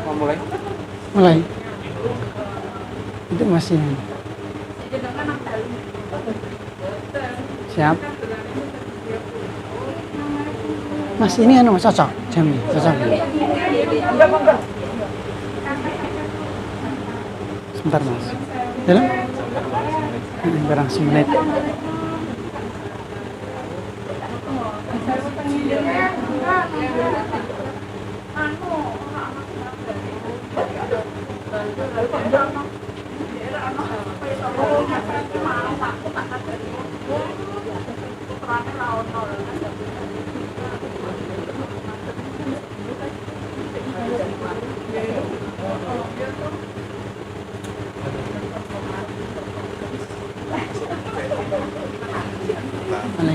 Mau mulai? Mulai. Itu masih. Siap. Mas ini anu cocok jamnya, cocok. Sebentar Mas. Dalam? Barang semenit.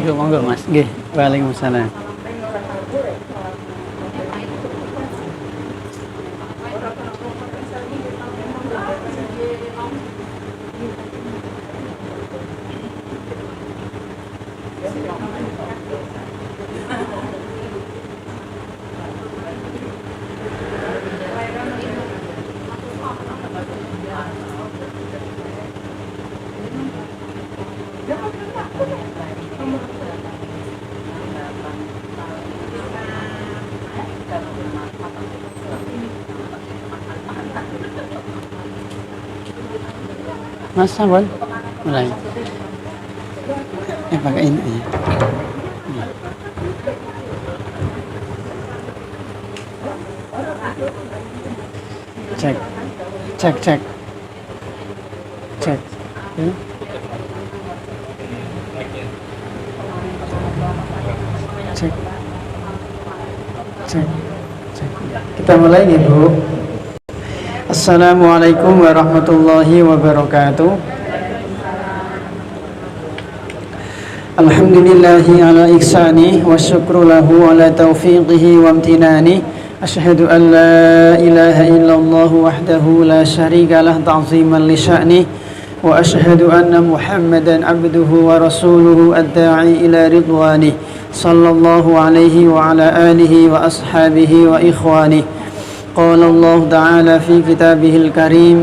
Monggo Mas. Nggih, waalaikumsalam. Mas Sabon, mulai. Pakai ini ya. Cek. Ya. Cek. Kita mulai nih Bu. Assalamualaikum warahmatullahi wabarakatuh. Alhamdulillahi ala ihsani wa syukru lahu ala taufiqihi wa amtinani. Asyhadu an la ilaha illallah wahdahu la syarika lah ta'ziman li sya'ni wa asyhadu anna Muhammadan abduhu wa rasuluhu ad-da'i ila ridwani sallallahu alaihi wa ala alihi wa ashabihi wa ikhwani. قال الله تعالى في كتابه الكريم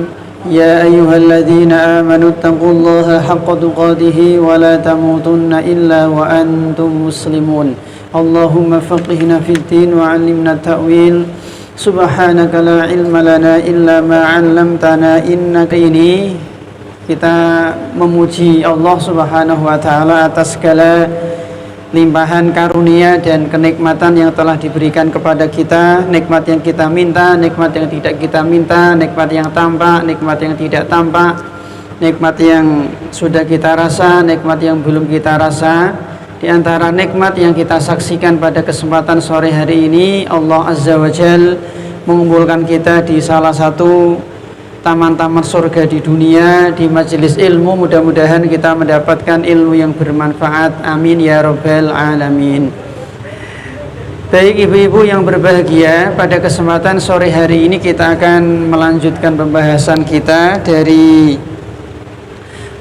يا أيها الذين آمنوا اتقوا الله حق تقاته ولا تموتن إلا وأنتم مسلمون اللهم فقهنا في الدين وعلمنا التأويل سبحانك لا علم لنا إلا ما علمتنا إنك ini kita memuji Allah Subhanahu wa taala atas segala limpahan karunia dan kenikmatan yang telah diberikan kepada kita, nikmat yang kita minta, nikmat yang tidak kita minta, nikmat yang tampak, nikmat yang tidak tampak, nikmat yang sudah kita rasa, nikmat yang belum kita rasa. Di antara nikmat yang kita saksikan pada kesempatan sore hari ini, Allah Azza wa Jal mengumpulkan kita di salah satu taman-taman surga di dunia, di majelis ilmu. Mudah-mudahan kita mendapatkan ilmu yang bermanfaat, amin ya rabbal alamin. Baik ibu-ibu yang berbahagia, pada kesempatan sore hari ini kita akan melanjutkan pembahasan kita dari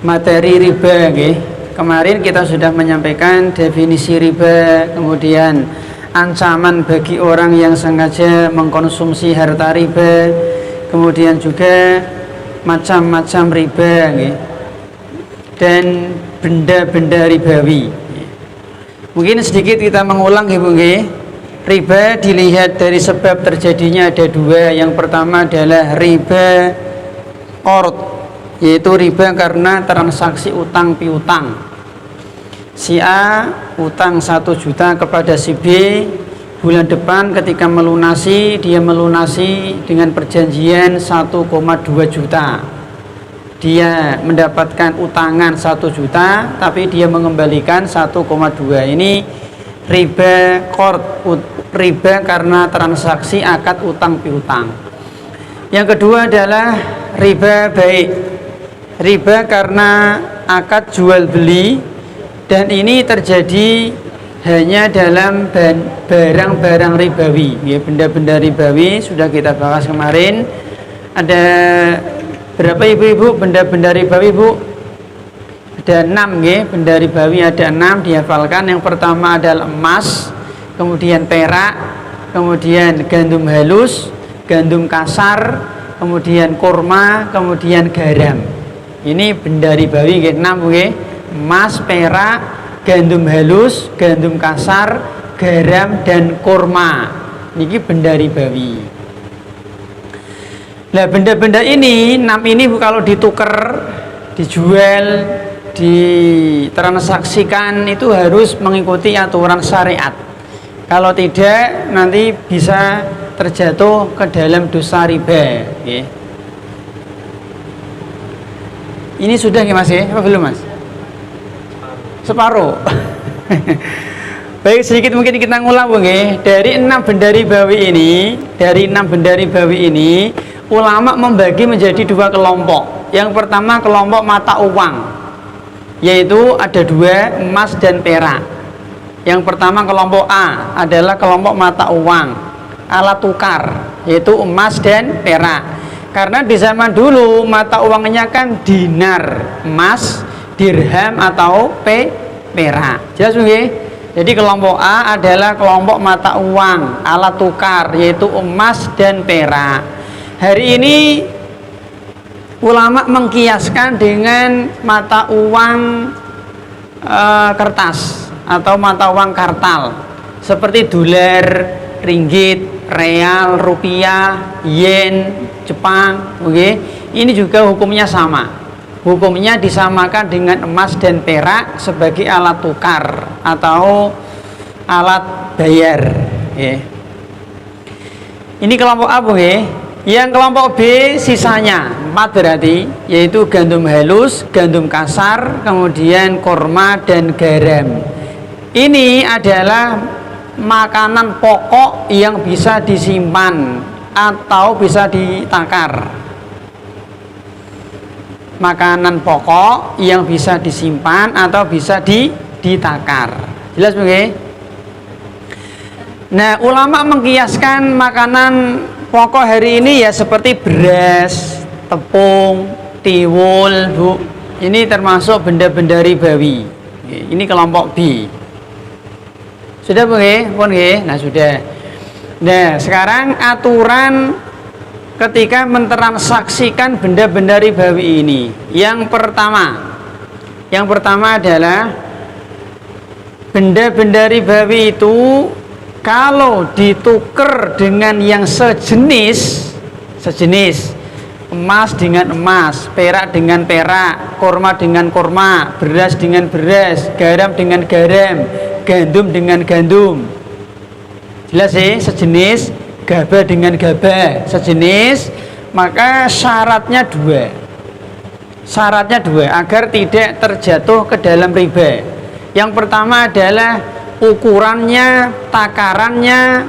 materi riba. Kemarin kita sudah menyampaikan definisi riba, kemudian ancaman bagi orang yang sengaja mengkonsumsi harta riba, kemudian juga macam-macam riba dan benda-benda ribawi. Mungkin sedikit kita mengulang Ibu. Riba dilihat dari sebab terjadinya ada dua. Yang pertama adalah riba qard, yaitu riba karena transaksi utang piutang. Si A utang 1 juta kepada si B, bulan depan ketika melunasi, dia melunasi dengan perjanjian 1,2 juta. Dia mendapatkan utangan 1 juta, tapi dia mengembalikan 1,2. Ini riba qard, riba karena transaksi akad utang piutang. Yang kedua adalah riba baik, riba karena akad jual beli, dan ini terjadi hanya dalam barang-barang ribawi, ya, benda-benda ribawi sudah kita bahas kemarin. Ada berapa ibu-ibu benda-benda ribawi, Bu? Ada 6 nggih, benda ribawi ada 6 dihafalkan. Yang pertama adalah emas, kemudian perak, kemudian gandum halus, gandum kasar, kemudian kurma, kemudian garam. Ini benda ribawi nggih 6 nggih. Emas, perak, gandum halus, gandum kasar, garam dan kurma. Niki benda ribawi. Nah, benda-benda ini 6 ini kalau ditukar, dijual, ditransaksikan itu harus mengikuti aturan syariat. Kalau tidak nanti bisa terjatuh ke dalam dosa riba. Okay. Ini sudah ya Mas ya? Apa belum Mas? Separuh. Baik, sedikit mungkin kita ngulang okay. Dari 6 benda ribawi ini, ulama membagi menjadi 2 kelompok. Yang pertama kelompok mata uang, yaitu ada 2, emas dan perak. Yang pertama kelompok A adalah kelompok mata uang, alat tukar, yaitu emas dan perak. Karena di zaman dulu mata uangnya kan dinar, emas, dirham atau perak. Jelas nggih? Jadi kelompok A adalah kelompok mata uang, alat tukar, yaitu emas dan perak. Hari ini ulama mengkiaskan dengan mata uang kertas atau mata uang kartal seperti dolar, ringgit, real, rupiah, yen, Jepang. Oke. Ini juga hukumnya sama. Hukumnya disamakan dengan emas dan perak sebagai alat tukar atau alat bayar. Okay. Ini kelompok A, okay. Yang kelompok B sisanya 4 berarti, yaitu gandum halus, gandum kasar, kemudian kurma dan garam. Ini adalah makanan pokok yang bisa disimpan atau bisa ditakar. Makanan pokok yang bisa disimpan atau bisa ditakar. Jelas nggih? Nah, ulama mengkiaskan makanan pokok hari ini ya seperti beras, tepung, tiwul, Bu. Ini termasuk benda-benda ribawi. Ini kelompok B. Sudah nggih? Pun nggih? Nah, sudah. Nah, sekarang aturan ketika mentransaksikan benda-benda ribawi ini. Yang pertama adalah benda-benda ribawi itu kalau ditukar dengan yang sejenis, emas dengan emas, perak dengan perak, kurma dengan kurma, beras dengan beras, garam dengan garam, gandum dengan gandum. Jelas sih, sejenis, gabah dengan gabah, sejenis, maka syaratnya 2 agar tidak terjatuh ke dalam riba. Yang pertama adalah ukurannya, takarannya,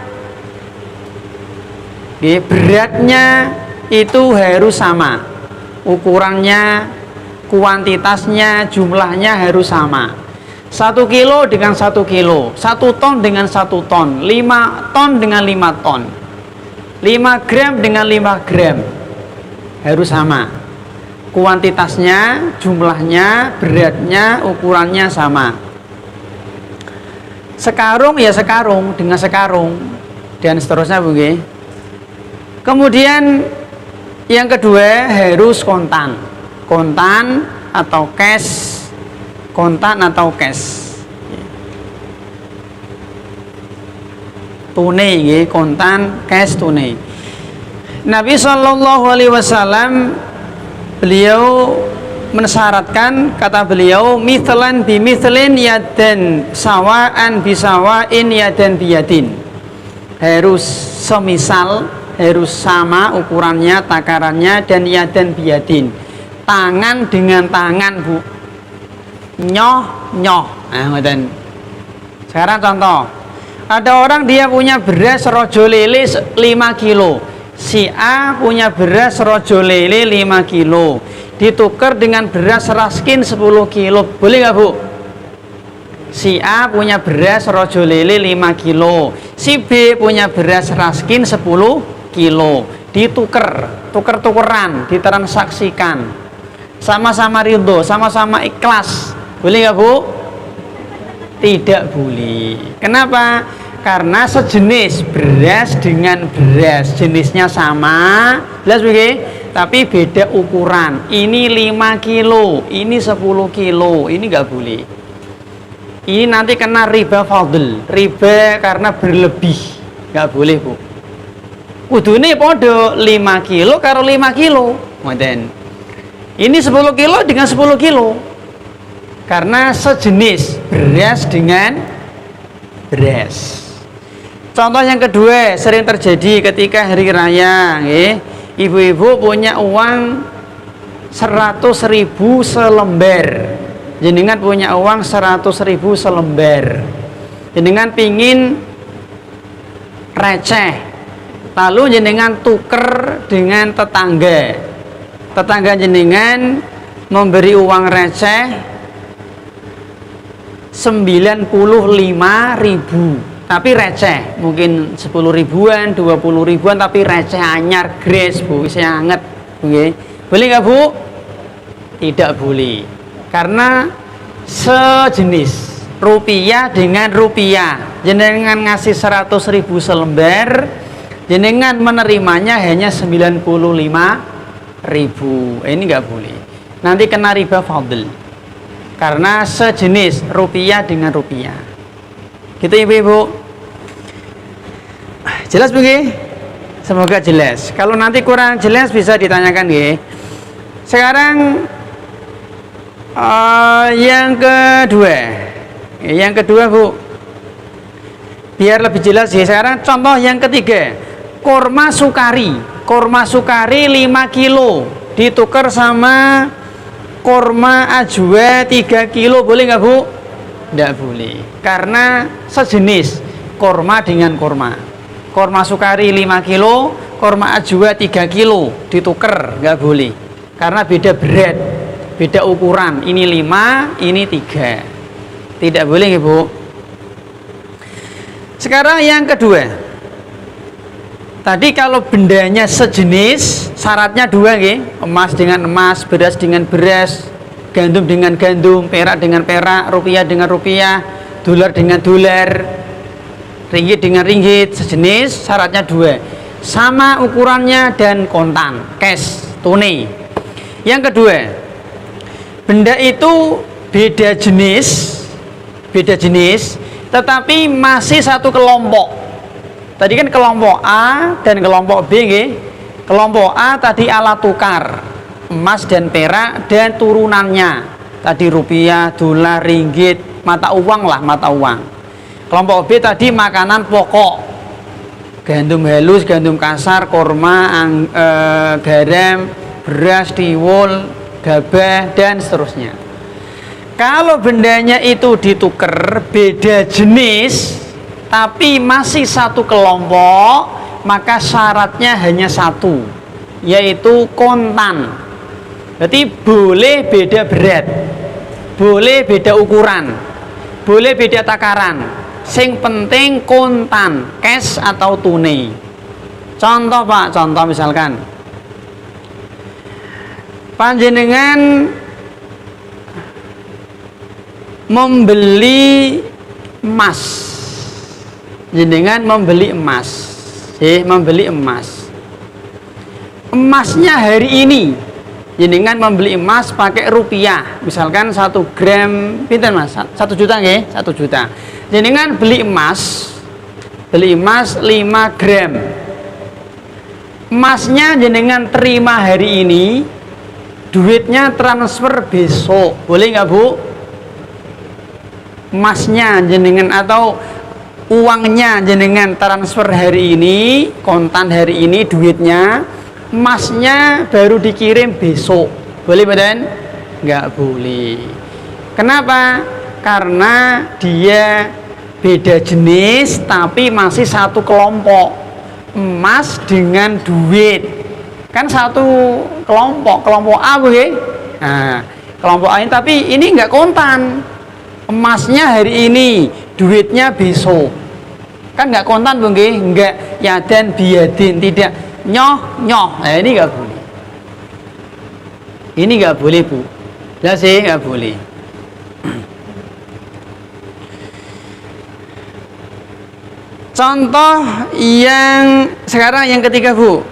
beratnya itu harus sama. Ukurannya, kuantitasnya, jumlahnya harus sama. 1 kilo dengan 1 kilo, 1 ton dengan 1 ton, 5 ton dengan 5 ton, 5 gram dengan 5 gram harus sama. Kuantitasnya, jumlahnya, beratnya, ukurannya sama. Sekarung ya sekarung dengan sekarung dan seterusnya begini. Kemudian yang kedua harus kontan atau cash. Tunai nggih, kontan, cash, tunai. Nabi Shallallahu Alaihi Wasallam beliau mensyaratkan, kata beliau, mithlan bi mithlin yadan sawaan bi sawain yadan biyadin. Harus semisal, harus sama ukurannya, takarannya, dan yadan biyadin. Tangan dengan tangan, Bu. Nyoh. Nah, ngoten. Sekarang contoh. Ada orang dia punya beras rojo lele 5 kilo. Si A punya beras rojo lele 5 kilo. Ditukar dengan beras raskin 10 kilo. Boleh nggak, Bu? Si A punya beras rojo lele 5 kilo. Si B punya beras raskin 10 kilo. Ditukar, tuker-tukeran, ditransaksikan. sama-sama ridho, sama-sama ikhlas, boleh nggak Bu? Tidak boleh. Kenapa? Karena sejenis beras dengan beras, jenisnya sama, jelas begini, tapi beda ukuran. Ini 5 kilo, ini 10 kilo, ini nggak boleh. Ini nanti kena riba fadl, riba karena berlebih, nggak boleh Bu. Kudune podo 5 kilo karo 5 kilo, ngoten. Ini 10 kilo dengan 10 kilo. Karena sejenis beras dengan beras. Contoh yang kedua sering terjadi ketika hari raya, ibu-ibu punya uang 100.000 selembar. Jenengan punya uang 100.000 selembar. Jenengan pingin receh, lalu jenengan tuker dengan tetangga. Tetangga jenengan memberi uang receh 95.000, tapi receh, mungkin 10 ribuan, 20 ribuan, tapi receh anyar gres Bu, bisa anget, okay. Boleh nggak Bu? Tidak boleh, karena sejenis rupiah dengan rupiah. Jenengan ngasih 100.000 selembar, jenengan menerimanya hanya 95.000. Ini nggak boleh, nanti kena riba fadl. Karena sejenis rupiah dengan rupiah. Gitu ibu-ibu. Jelas begini? Semoga jelas. Kalau nanti kurang jelas bisa ditanyakan ya. Sekarang yang kedua. Yang kedua Bu, biar lebih jelas ya. Sekarang contoh yang ketiga, korma sukari. Korma sukari 5 kilo ditukar sama korma ajwa 3 kilo, boleh nggak Bu? Nggak boleh, karena sejenis korma dengan korma. Korma sukari 5 kilo, korma ajwa 3 kilo ditukar, nggak boleh, karena beda berat, beda ukuran. Ini 5, ini 3, tidak boleh nggak Bu? Sekarang yang kedua, tadi kalau bendanya sejenis, syaratnya 2 nggih, emas dengan emas, beras dengan beras, gandum dengan gandum, perak dengan perak, rupiah dengan rupiah, dolar dengan dolar, ringgit dengan ringgit, sejenis, syaratnya 2. Sama ukurannya dan kontan, cash, tunai. Yang kedua, benda itu beda jenis, tetapi masih satu kelompok. Tadi kan kelompok A dan kelompok B nggih. Kelompok A tadi alat tukar, emas dan perak dan turunannya. Tadi rupiah, dolar, ringgit, mata uang lah, mata uang. Kelompok B tadi makanan pokok. Gandum halus, gandum kasar, korma, garam, beras, tiwul, gabah dan seterusnya. Kalau bendanya itu ditukar beda jenis tapi masih satu kelompok, maka syaratnya hanya satu, yaitu kontan. Berarti boleh beda berat, boleh beda ukuran, boleh beda takaran, sing penting kontan, cash atau tunai. Contoh Pak, contoh misalkan panjenengan membeli emas, jenengan membeli emas, membeli emas. Emasnya hari ini, jenengan membeli emas pakai rupiah, misalkan 1 gram, pinten Mas? 1 juta nggih, 1 juta. Jenengan beli emas 5 gram. Emasnya jenengan terima hari ini, duitnya transfer besok, boleh nggak Bu? Emasnya jenengan atau uangnya jenengan transfer hari ini, kontan hari ini duitnya, emasnya baru dikirim besok, boleh badan? Nggak boleh. Kenapa? Karena dia beda jenis tapi masih satu kelompok. Emas dengan duit kan satu kelompok, kelompok A Bu ya? Nah, kelompok A ini, tapi ini nggak kontan. Emasnya hari ini, duitnya besok, kan nggak kontan Bu nggih, nggak yadan biadin, tidak nyoh. Nah, ini nggak boleh. Ini nggak boleh, Bu. Jelas sih nggak boleh. Contoh yang sekarang yang ketiga, Bu.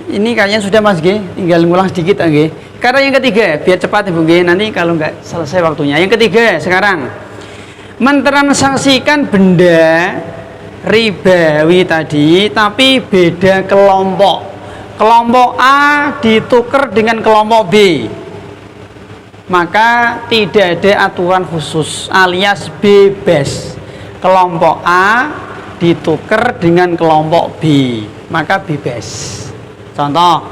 Ini kalian sudah Mas G, tinggal ngulang sedikit G. Sekarang yang ketiga, biar cepat Bu G. Nanti kalau nggak selesai waktunya. Yang ketiga sekarang mentransaksikan benda ribawi tadi, tapi beda kelompok. Kelompok A ditukar dengan kelompok B, maka tidak ada aturan khusus alias bebas. Kelompok A ditukar dengan kelompok B, maka bebas. Contoh,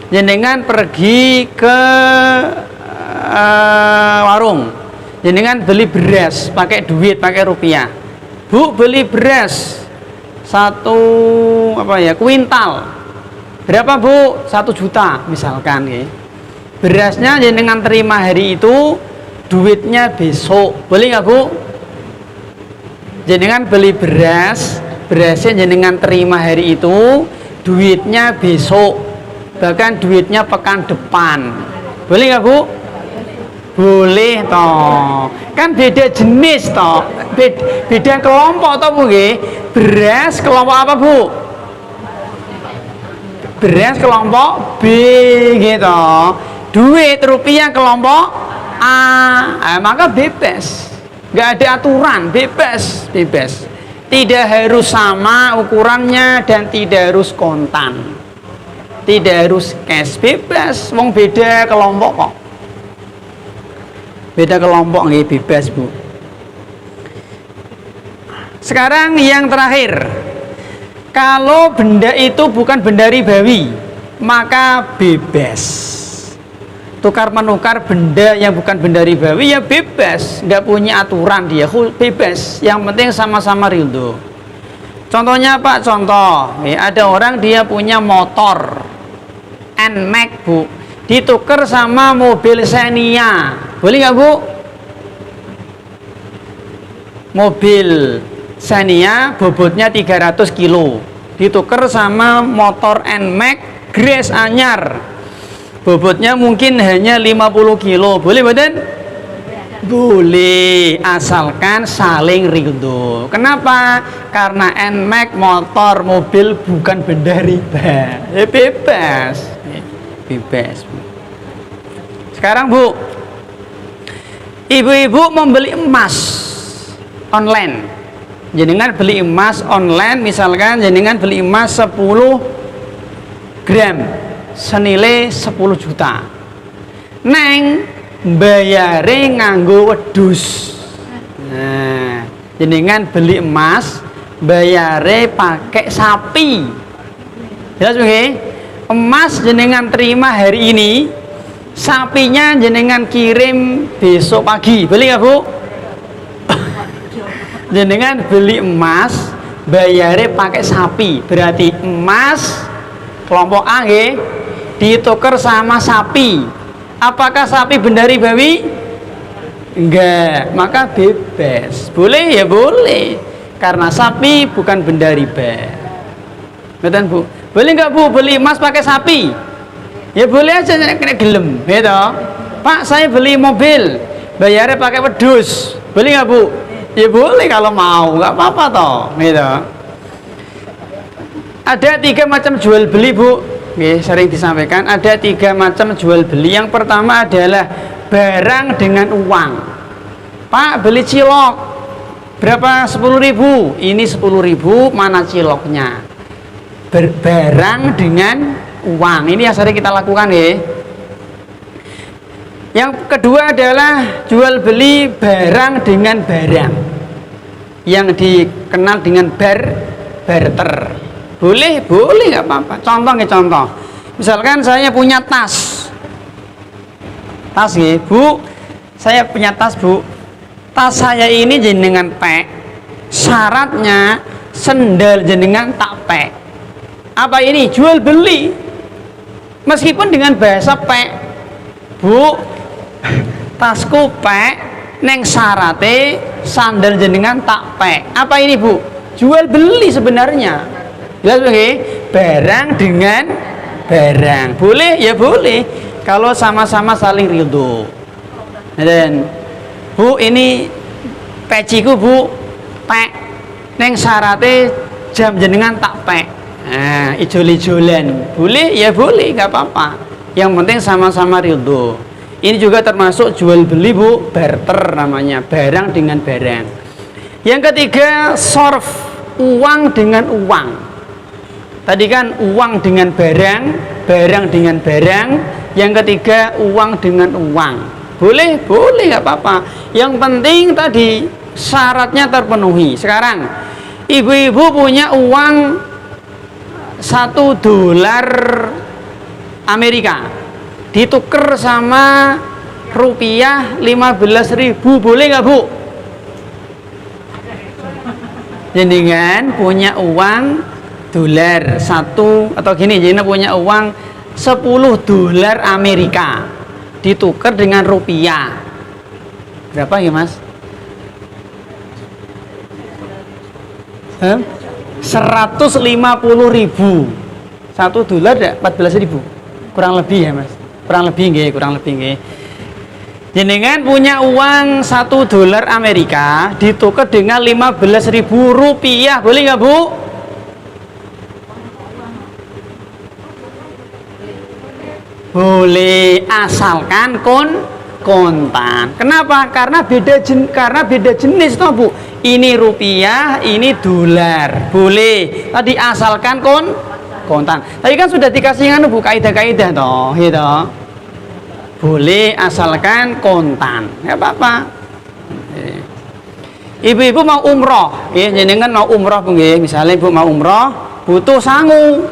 jenengan pergi ke warung, jenengan beli beras pakai duit, pakai rupiah. Bu, beli beras kuintal. Berapa, Bu? 1 juta misalkan ya. Berasnya jenengan terima hari itu, duitnya besok. Boleh nggak, Bu? Jenengan beli berasnya jenengan terima hari itu, duitnya besok, bahkan duitnya pekan depan. Boleh nggak, Bu? Boleh toh. Kan beda jenis toh, beda kelompok toh, Bu. Beras kelompok apa, Bu? Beras kelompok B gitu. Duit rupiah kelompok A. Maka bebas. Nggak ada aturan, bebas. Tidak harus sama ukurannya dan tidak harus kontan. Tidak harus cash, bebas. Wong beda kelompok kok. Beda kelompok nggih, bebas, Bu. Sekarang yang terakhir. Kalau benda itu bukan benda ribawi, maka bebas. Tukar menukar benda yang bukan benda ribawi ya bebas, nggak punya aturan dia, bebas. Yang penting sama-sama ridho. Contohnya Pak, ada orang dia punya motor NMAX, Bu, ditukar sama mobil Xenia, boleh nggak, Bu? Mobil Xenia bobotnya 300 kilo ditukar sama motor NMAX Grace anyar, bobotnya mungkin hanya 50 kilo, boleh badan? Boleh, asalkan saling ridho. Kenapa? Karena NMAX mobil bukan benda riba. Bebas. Sekarang, Bu, ibu-ibu membeli emas online. Jenengan beli emas online, misalkan jenengan beli emas 10 gram senilai 10 juta. Neng bayare nganggo wedhus. Nah, jenengan beli emas bayare pakai sapi. Jelas nggih? Emas jenengan terima hari ini, sapinya jenengan kirim besok pagi. Boleh nggak, Bu? Jenengan beli emas bayare pakai sapi, berarti emas kelompok A ditukar sama sapi. Apakah sapi benda ribawi? Enggak, maka bebas. Boleh ya boleh, karena sapi bukan benda riba. Betul, Bu? Boleh nggak, Bu, beli emas pakai sapi? Ya boleh aja, kena gelem gitu. Pak, saya beli mobil bayarnya pakai wedhus, boleh nggak, Bu? Ya boleh kalau mau, nggak apa-apa toh, gitu. Ada 3 macam jual beli, Bu. Oke, sering disampaikan ada 3 macam jual beli. Yang pertama adalah barang dengan uang. Pak, beli cilok berapa? 10.000. Ini 10.000, mana ciloknya? Barang dengan uang. Ini yang sering kita lakukan ya. Yang kedua adalah jual beli barang dengan barang, yang dikenal dengan barter. Boleh nggak apa-apa. Contoh, misalkan saya punya tas ya, Bu, saya punya tas, Bu. Tas saya ini jenengan pek, syaratnya sendal jenengan tak pek. Apa ini? Jual beli, meskipun dengan bahasa pek, Bu. Tasku pek, neng syarate sandal jenengan tak pek. Apa ini, Bu? Jual beli sebenarnya. Jelas, oke? Barang dengan barang. Boleh ya boleh, kalau sama-sama saling ridho. Dan Bu, ini peciku Bu, pek neng syaratnya jam jenengan tak pek. Nah, ijol-ijolan boleh ya, boleh, nggak apa-apa, yang penting sama-sama ridho. Ini juga termasuk jual beli Bu, barter namanya, barang dengan barang. Yang ketiga, sorf, uang dengan uang. Tadi kan uang dengan barang, barang dengan barang. Yang ketiga, uang dengan uang. Boleh, boleh, nggak apa-apa. Yang penting tadi syaratnya terpenuhi. Sekarang ibu-ibu punya uang $1 Amerika, ditukar sama rupiah 15.000, boleh nggak Bu? Jenengan punya uang dolar satu, atau gini, jenengan punya uang $10 Amerika, ditukar dengan rupiah berapa ya Mas? 150.000. $1 ya 14.000 kurang lebih ya Mas, kurang lebih nggih, kurang lebih nggih. Jenengan punya uang $1 Amerika ditukar dengan 15.000 rupiah, boleh nggak Bu? Boleh, asalkan kontan. Kenapa? Karena beda jenis toh Bu. Ini rupiah, ini dolar. Boleh. Tadi asalkan kontan. Tadi kan sudah dikasih kan Bu kaidah-kaidah toh, gitu. Boleh asalkan kontan. Enggak apa-apa. Ibu-ibu mau umroh, ya, jenengan mau umroh Bu nggih. Misalnya Ibu mau umroh, butuh sangu.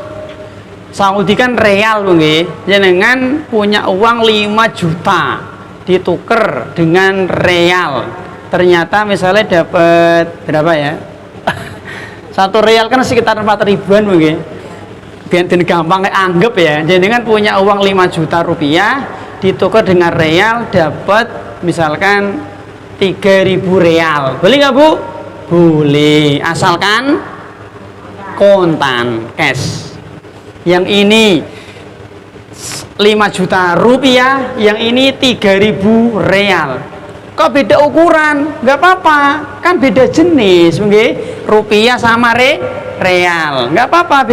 Saudikan real Bu nggih. Jenengan punya uang 5 juta, ditukar dengan real. Ternyata misalnya dapat berapa ya? 1 real kan sekitar 4 ribuan Bu nggih. Biar gampang anggap ya. Jenengan punya uang 5 juta rupiah, ditukar dengan real, dapat misalkan 3.000 real. Boleh nggak Bu? Boleh, asalkan kontan, cash. Yang ini 5 juta rupiah, yang ini 3.000 real. Kok beda ukuran? Nggak apa-apa, kan beda jenis, nggih. Rupiah sama real, nggak apa-apa,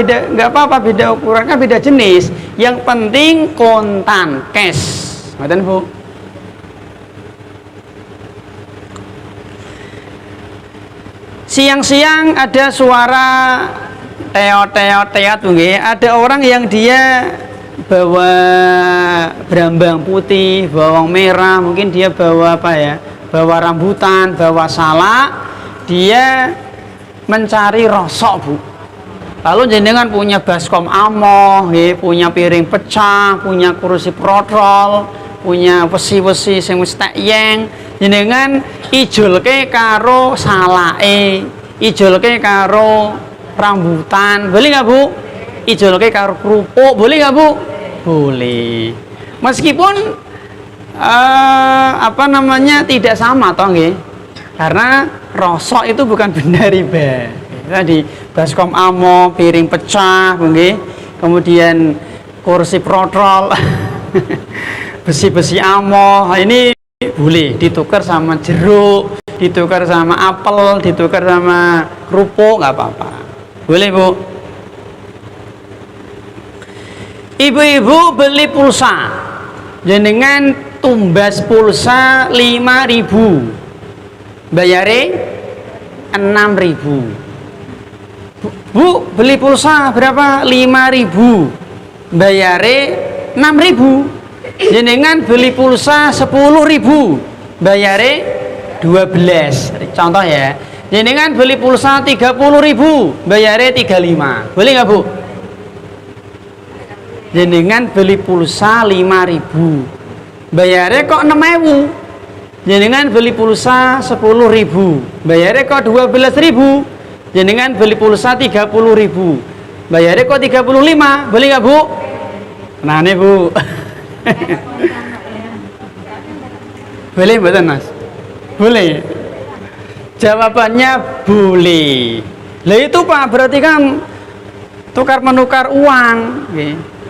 beda ukuran, kan beda jenis. Yang penting kontan, cash. Ngoten Bu. Siang-siang ada suara teot nggih. Ada orang yang dia bawa berambang putih, bawang merah, mungkin dia bawa apa ya? Bawa rambutan, bawa salak. Dia mencari rosok Bu. Lalu jenengan punya baskom amoh, punya piring pecah, punya kursi protol, punya wesi-wesi sing wis tak yeng, jenengan ijolke karo salake, ijolke karo rambutan, boleh nggak Bu? Ijolke karo kerupuk, boleh nggak Bu? Boleh. Meskipun apa namanya tidak sama toh nggih. Karena rosok itu bukan benda riba. Tadi baskom amo, piring pecah, nggih. Kemudian kursi protol, besi-besi amo, ini boleh ditukar sama jeruk, ditukar sama apel, ditukar sama kerupuk, nggak apa-apa. Boleh Bu. Ibu-ibu beli pulsa, jenengan tumbas pulsa 5.000, bayare 6.000. Bu, beli pulsa berapa? 5.000, bayare 6.000. Jenengan beli pulsa 10.000, bayare 12. Contoh ya, jenengan beli pulsa 30.000, bayare 35. Boleh nggak Bu? Jenengan beli pulsa 5.000, bayare kok 6.000. Jenengan beli pulsa 10.000, bayare kok 12.000. Jenengan beli pulsa 30.000, bayare kok 35. Boleh nggak Bu? Nah ini Bu. Boleh betul Mas? Boleh. Jawabannya boleh. Lah itu Pak, berarti kan tukar menukar uang.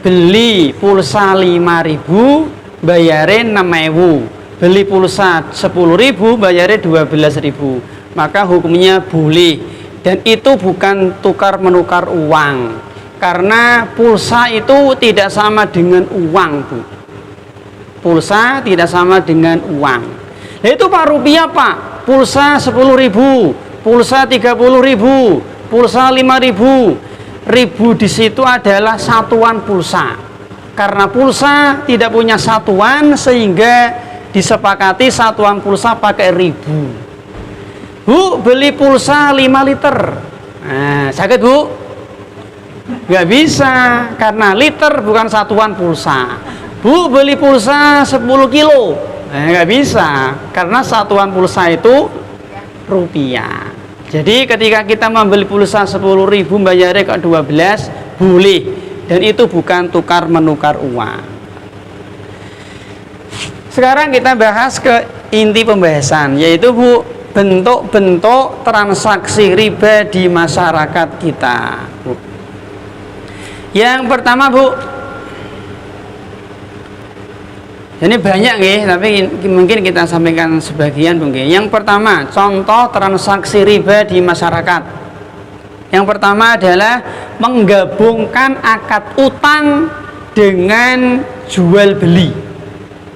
beli pulsa 5.000 bayarin 6.000, beli pulsa 10.000 bayarin 12.000, maka hukumnya boleh. Dan itu bukan tukar menukar uang, karena pulsa itu tidak sama dengan uang, Bu. Pulsa tidak sama dengan uang. Nah, itu Pak, rupiah Pak, pulsa 10.000, pulsa 30.000, pulsa 5.000. Ribu di situ adalah satuan pulsa. Karena pulsa tidak punya satuan, sehingga disepakati satuan pulsa pakai ribu. Bu, beli pulsa 5 liter. Nah, sakit Bu? Nggak bisa, karena liter bukan satuan pulsa. Bu, beli pulsa 10 kilo. Nah, nggak bisa, karena satuan pulsa itu rupiah. Jadi ketika kita membeli pulsa 10.000 bayarnya ke 12, boleh. Dan itu bukan tukar menukar uang. Sekarang kita bahas ke inti pembahasan, yaitu Bu, bentuk-bentuk transaksi riba di masyarakat kita, Bu. Yang pertama, Bu, ini banyak nih, tapi mungkin kita sampaikan sebagian, Bu. Yang pertama, contoh transaksi riba di masyarakat. Yang pertama adalah menggabungkan akad utang dengan jual beli.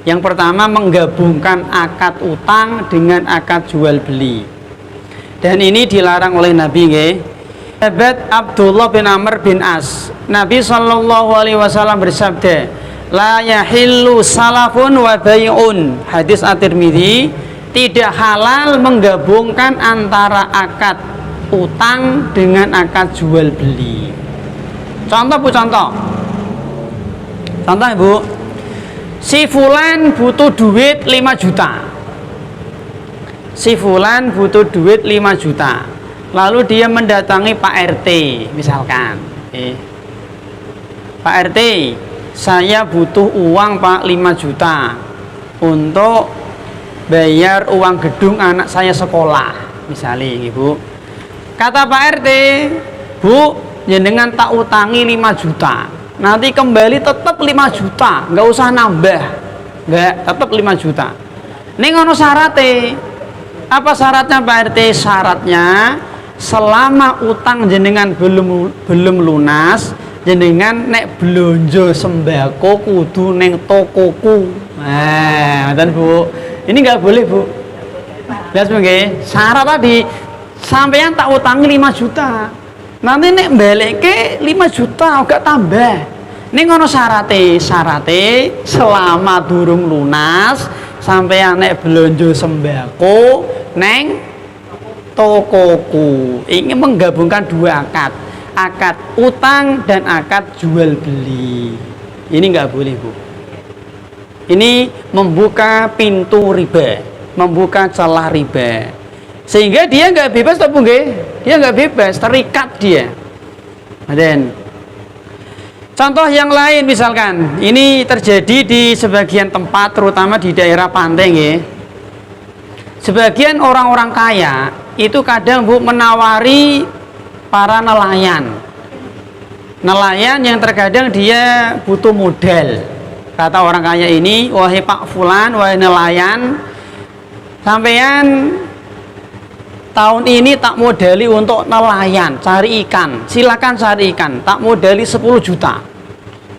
Yang pertama, menggabungkan akad utang dengan akad jual beli. Dan ini dilarang oleh Nabi, nggih. Sahabat Abdullah bin Amr bin As, Nabi SAW bersabda, la yahillu salafun wa bai'un. Hadis At-Tirmidzi, tidak halal menggabungkan antara akad utang dengan akad jual beli. Contoh, Bu, contoh. Contoh, Bu. Si fulan butuh duit 5 juta. Si fulan butuh duit 5 juta. Lalu dia mendatangi Pak RT, misalkan. Pak RT, saya butuh uang Pak 5 juta untuk bayar uang gedung anak saya sekolah, misalnya, Ibu. Kata Pak RT, Bu, jenengan tak utangi 5 juta. Nanti kembali tetap 5 juta, nggak usah nambah, nggak, tetap 5 juta. Ini ngono syaratnya. Apa syaratnya Pak RT? Syaratnya selama utang jenengan belum lunas, jenengan nek belanja sembako kudu neng tokoku. Nah, dan Bu, ini nggak boleh, Bu. Lihat sebagai syarat tadi, sampean tak utangi 5 juta. Nanti nek balik ke 5 juta agak tambah. Ini ngono syaratnya selama durung lunas sampean nek belanja sembako neng tokoku. Ini menggabungkan dua akad, akad utang dan akad jual beli. Ini nggak boleh, Bu. Ini membuka pintu riba, membuka celah riba. Sehingga dia nggak bebas, toh, Bu, nggih? Dia nggak bebas, terikat dia. Dan contoh yang lain, misalkan ini terjadi di sebagian tempat, terutama di daerah pantai, nggih. Sebagian orang-orang kaya itu kadang, Bu, menawari para nelayan. Nelayan yang terkadang dia butuh modal. Kata orang kaya ini, wahai Pak Fulan, wahai nelayan, sampean tahun ini tak modali untuk nelayan, cari ikan. Silakan cari ikan, tak modali 10 juta.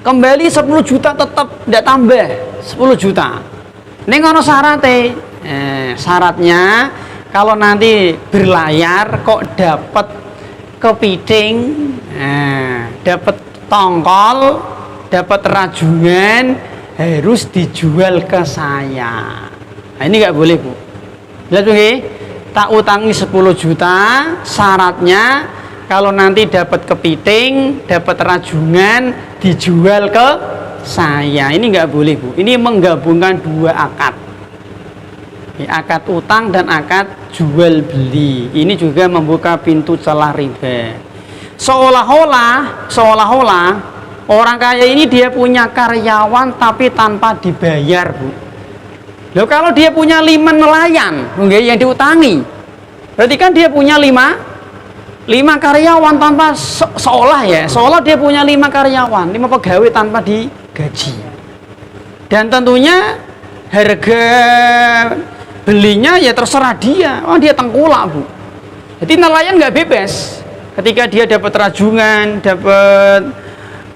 Kembali 10 juta tetap tidak tambah 10 juta. Ini ngono syaratnya. Syaratnya kalau nanti berlayar kok dapat kepiting, dapat tongkol, dapat rajungan, harus dijual ke saya. Nah, ini nggak boleh, Bu. Lihat, Bu, tak utangi 10 juta, syaratnya kalau nanti dapat kepiting, dapat rajungan, dijual ke saya. Ini nggak boleh, Bu. Ini menggabungkan dua akad, akad utang dan akad jual beli. Ini juga membuka pintu celah riba. Seolah-olah orang kaya ini dia punya karyawan tapi tanpa dibayar, Bu. Loh, kalau dia punya 5 nelayan yang diutangi, berarti kan dia punya 5 5 karyawan tanpa seolah dia punya 5 karyawan, 5 pegawai tanpa digaji. Dan tentunya harga belinya ya terserah dia. Dia tengkulak, Bu. Jadi nelayan nggak bebas. Ketika dia dapat rajungan, dapat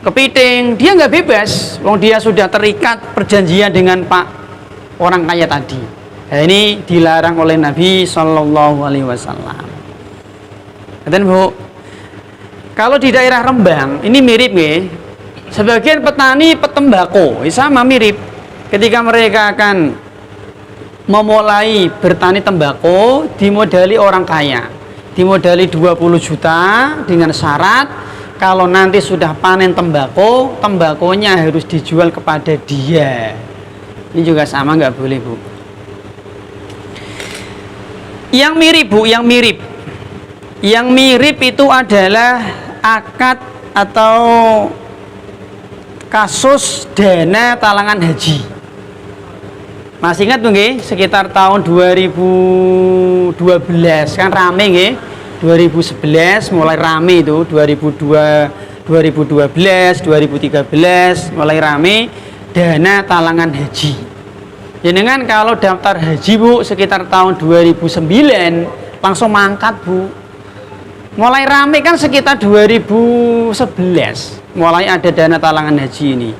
kepiting, dia nggak bebas. Dia sudah terikat perjanjian dengan Pak orang kaya tadi. Nah, ini dilarang oleh Nabi Shallallahu Alaihi Wasallam. Dan Bu, kalau di daerah Rembang ini mirip nih. Sebagian petani petembako sama mirip. Ketika mereka akan memulai bertani tembakau, dimodali orang kaya, dimodali 20 juta dengan syarat kalau nanti sudah panen tembakau, tembakonya harus dijual kepada dia. Ini juga sama, nggak boleh, Bu. Yang mirip, Bu, yang mirip itu adalah akad atau kasus dana talangan haji. Masih ingat tuh nggih, sekitar tahun 2012 kan rame nggih. 2011 mulai rame itu, 2012, 2013 mulai rame dana talangan haji. Jenengan kalau daftar haji, Bu, sekitar tahun 2009 langsung mangkat, Bu. Mulai rame kan sekitar 2011 mulai ada dana talangan haji ini.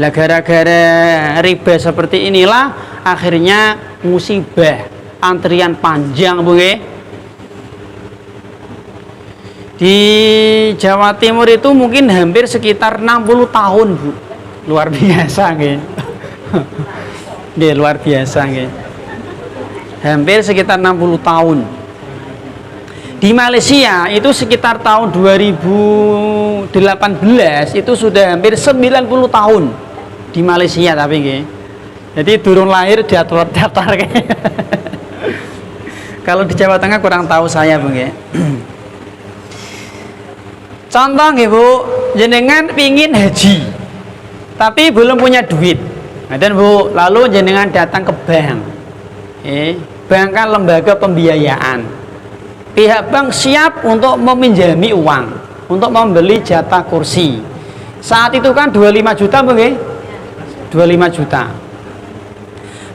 Lah gara-gara riba seperti inilah akhirnya musibah, antrian panjang, Bu. Di Jawa Timur itu mungkin hampir sekitar 60 tahun, Bu. Luar biasa nggih. Luar biasa nggih. Hampir sekitar 60 tahun. Di Malaysia itu sekitar tahun 2018 itu sudah hampir 90 tahun di Malaysia, tapi nggih. Jadi durung lahir daftar kayak. Kalau di Jawa Tengah kurang tahu saya, Bu nggih. Contoh nggih, Bu, jenengan pingin haji tapi belum punya duit. Dan Bu, lalu jenengan datang ke bank. Bank kan lembaga pembiayaan. Pihak bank siap untuk meminjami uang untuk membeli jatah kursi. Saat itu kan 25 juta, Bu nggih? 25 juta.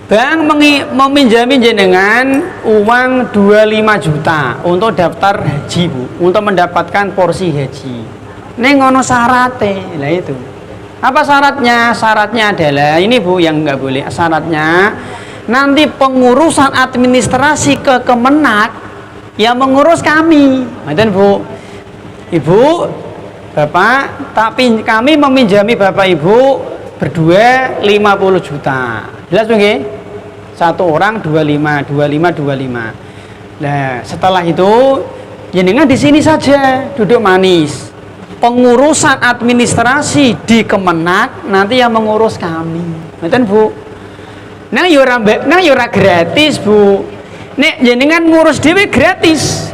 Bank meminjami jenengan uang 25 juta untuk daftar haji, Bu, untuk mendapatkan porsi haji. Ning ngono syaratnya. Lah itu. Apa syaratnya? Syaratnya adalah ini, Bu, yang nggak boleh. Syaratnya nanti pengurusan administrasi ke Kemenak yang mengurus kami. Dan Bu, Ibu, Bapak, tapi kami meminjami Bapak Ibu berdua 50 juta. Jelas nggih? Satu orang 25. Nah, setelah itu jenengan di sini saja duduk manis. Pengurusan administrasi di Kemenak nanti yang mengurus kami. Ngoten, Bu. Nang yo ora gratis, Bu. Nek jenengan ngurus dhewe gratis.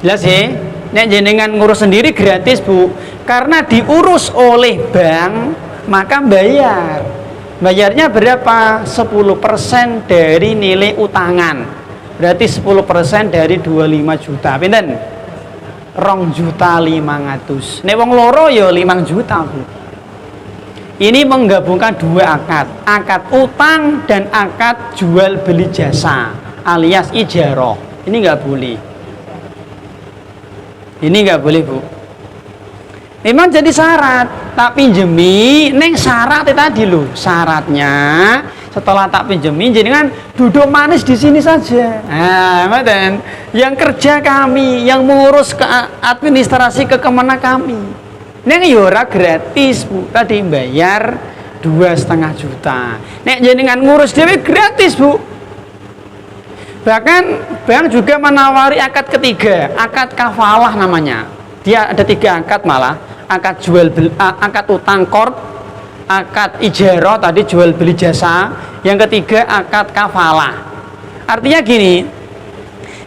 Jelas ya? Nek jenengan ngurus sendiri gratis, Bu. Karena diurus oleh bank, maka bayar. Bayarnya berapa? 10% dari nilai utangan. Berarti 10% dari 25 juta. Pinten? 2.500.000. Nek wong loro ya 5 juta, Bu. Ini menggabungkan dua akad. Akad utang dan akad jual beli jasa alias ijarah. Ini nggak boleh. Ini nggak boleh, Bu. Memang jadi syarat, tak pinjemi, neng syarat tadi loh. Syaratnya setelah tak pinjemi, jadi kan duduk manis di sini saja. Nah, dan yang kerja kami, yang mengurus ke administrasi ke Kemenak kami. Neng yora gratis, Bu. Tadi bayar 2,5 juta. Nek jenengan ngurus dewe gratis, Bu. Bahkan bank juga menawari akad ketiga, akad kafalah namanya. Dia ada 3 akad malah, akad jual beli, akad utang kord, akad ijarah tadi jual beli jasa, yang ketiga akad kafalah. Artinya gini,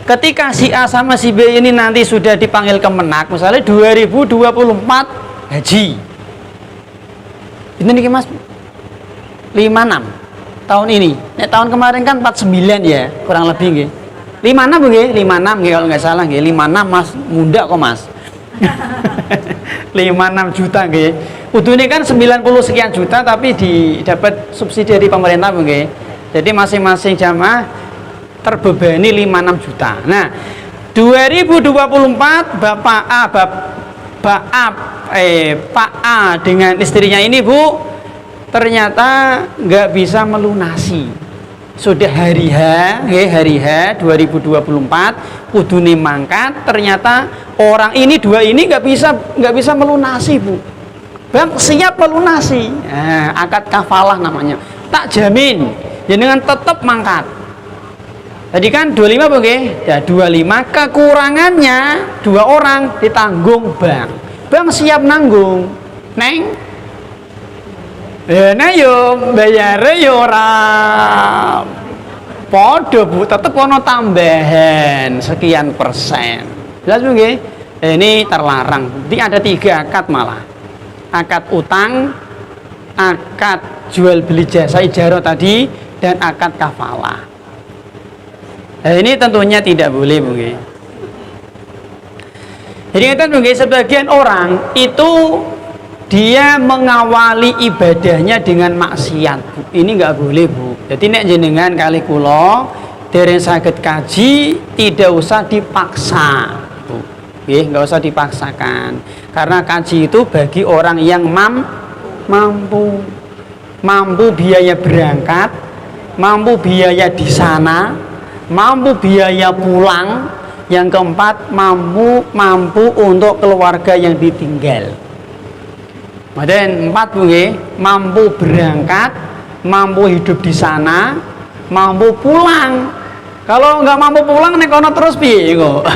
ketika si A sama si B ini nanti sudah dipanggil Kemenak, misalnya 2024 haji. Ini nih Mas, 56 tahun ini. Nek tahun kemarin kan 49 ya, kurang lebih nggih. 56 Bu nggih, 56 nggih kalau nggak salah nggih, 56 Mas, muda kok Mas. 56 juta nggih. Udune kan 90 sekian juta tapi dapat subsidi dari pemerintah Bu nggih. Jadi masing-masing jamaah terbebani 56 juta. Nah, 2024 Pak A dengan istrinya ini Bu ternyata nggak bisa melunasi. Sudah hari H 2024 kudune mangkat, ternyata orang ini dua ini nggak bisa melunasi Bu. Bang siap melunasi. Nah, akad kafalah namanya. Tak jamin jenengan tetap mangkat. Tadi kan 25 Bu nggih? Ya 25 kekurangannya 2 orang ditanggung Bang. Bang siap nanggung. Neng. Nah yo bayare yo ora padha Bu, tetep ono tambahan sekian persen. Jelas Bu nggih? Ini terlarang. Jadi ada 3 akad malah. Akad utang, akad jual beli jasa ijarah tadi, dan akad kafalah. Nah, ini tentunya tidak boleh Bu nggih. Jadi kita Bu nggih, sebagian orang itu dia mengawali ibadahnya dengan maksiat Bu. Ini nggak boleh Bu. Jadi nek jenengan kali kula dereng saged kaji tidak usah dipaksa Bu. Nggih, nggak usah dipaksakan. Karena kaji itu bagi orang yang mampu biaya berangkat, mampu biaya di sana, mampu biaya pulang, yang keempat mampu untuk keluarga yang ditinggal. Kemudian 4 Bu nggih, mampu berangkat, mampu hidup di sana, mampu pulang. Kalau nggak mampu pulang nek kono terus piye kok?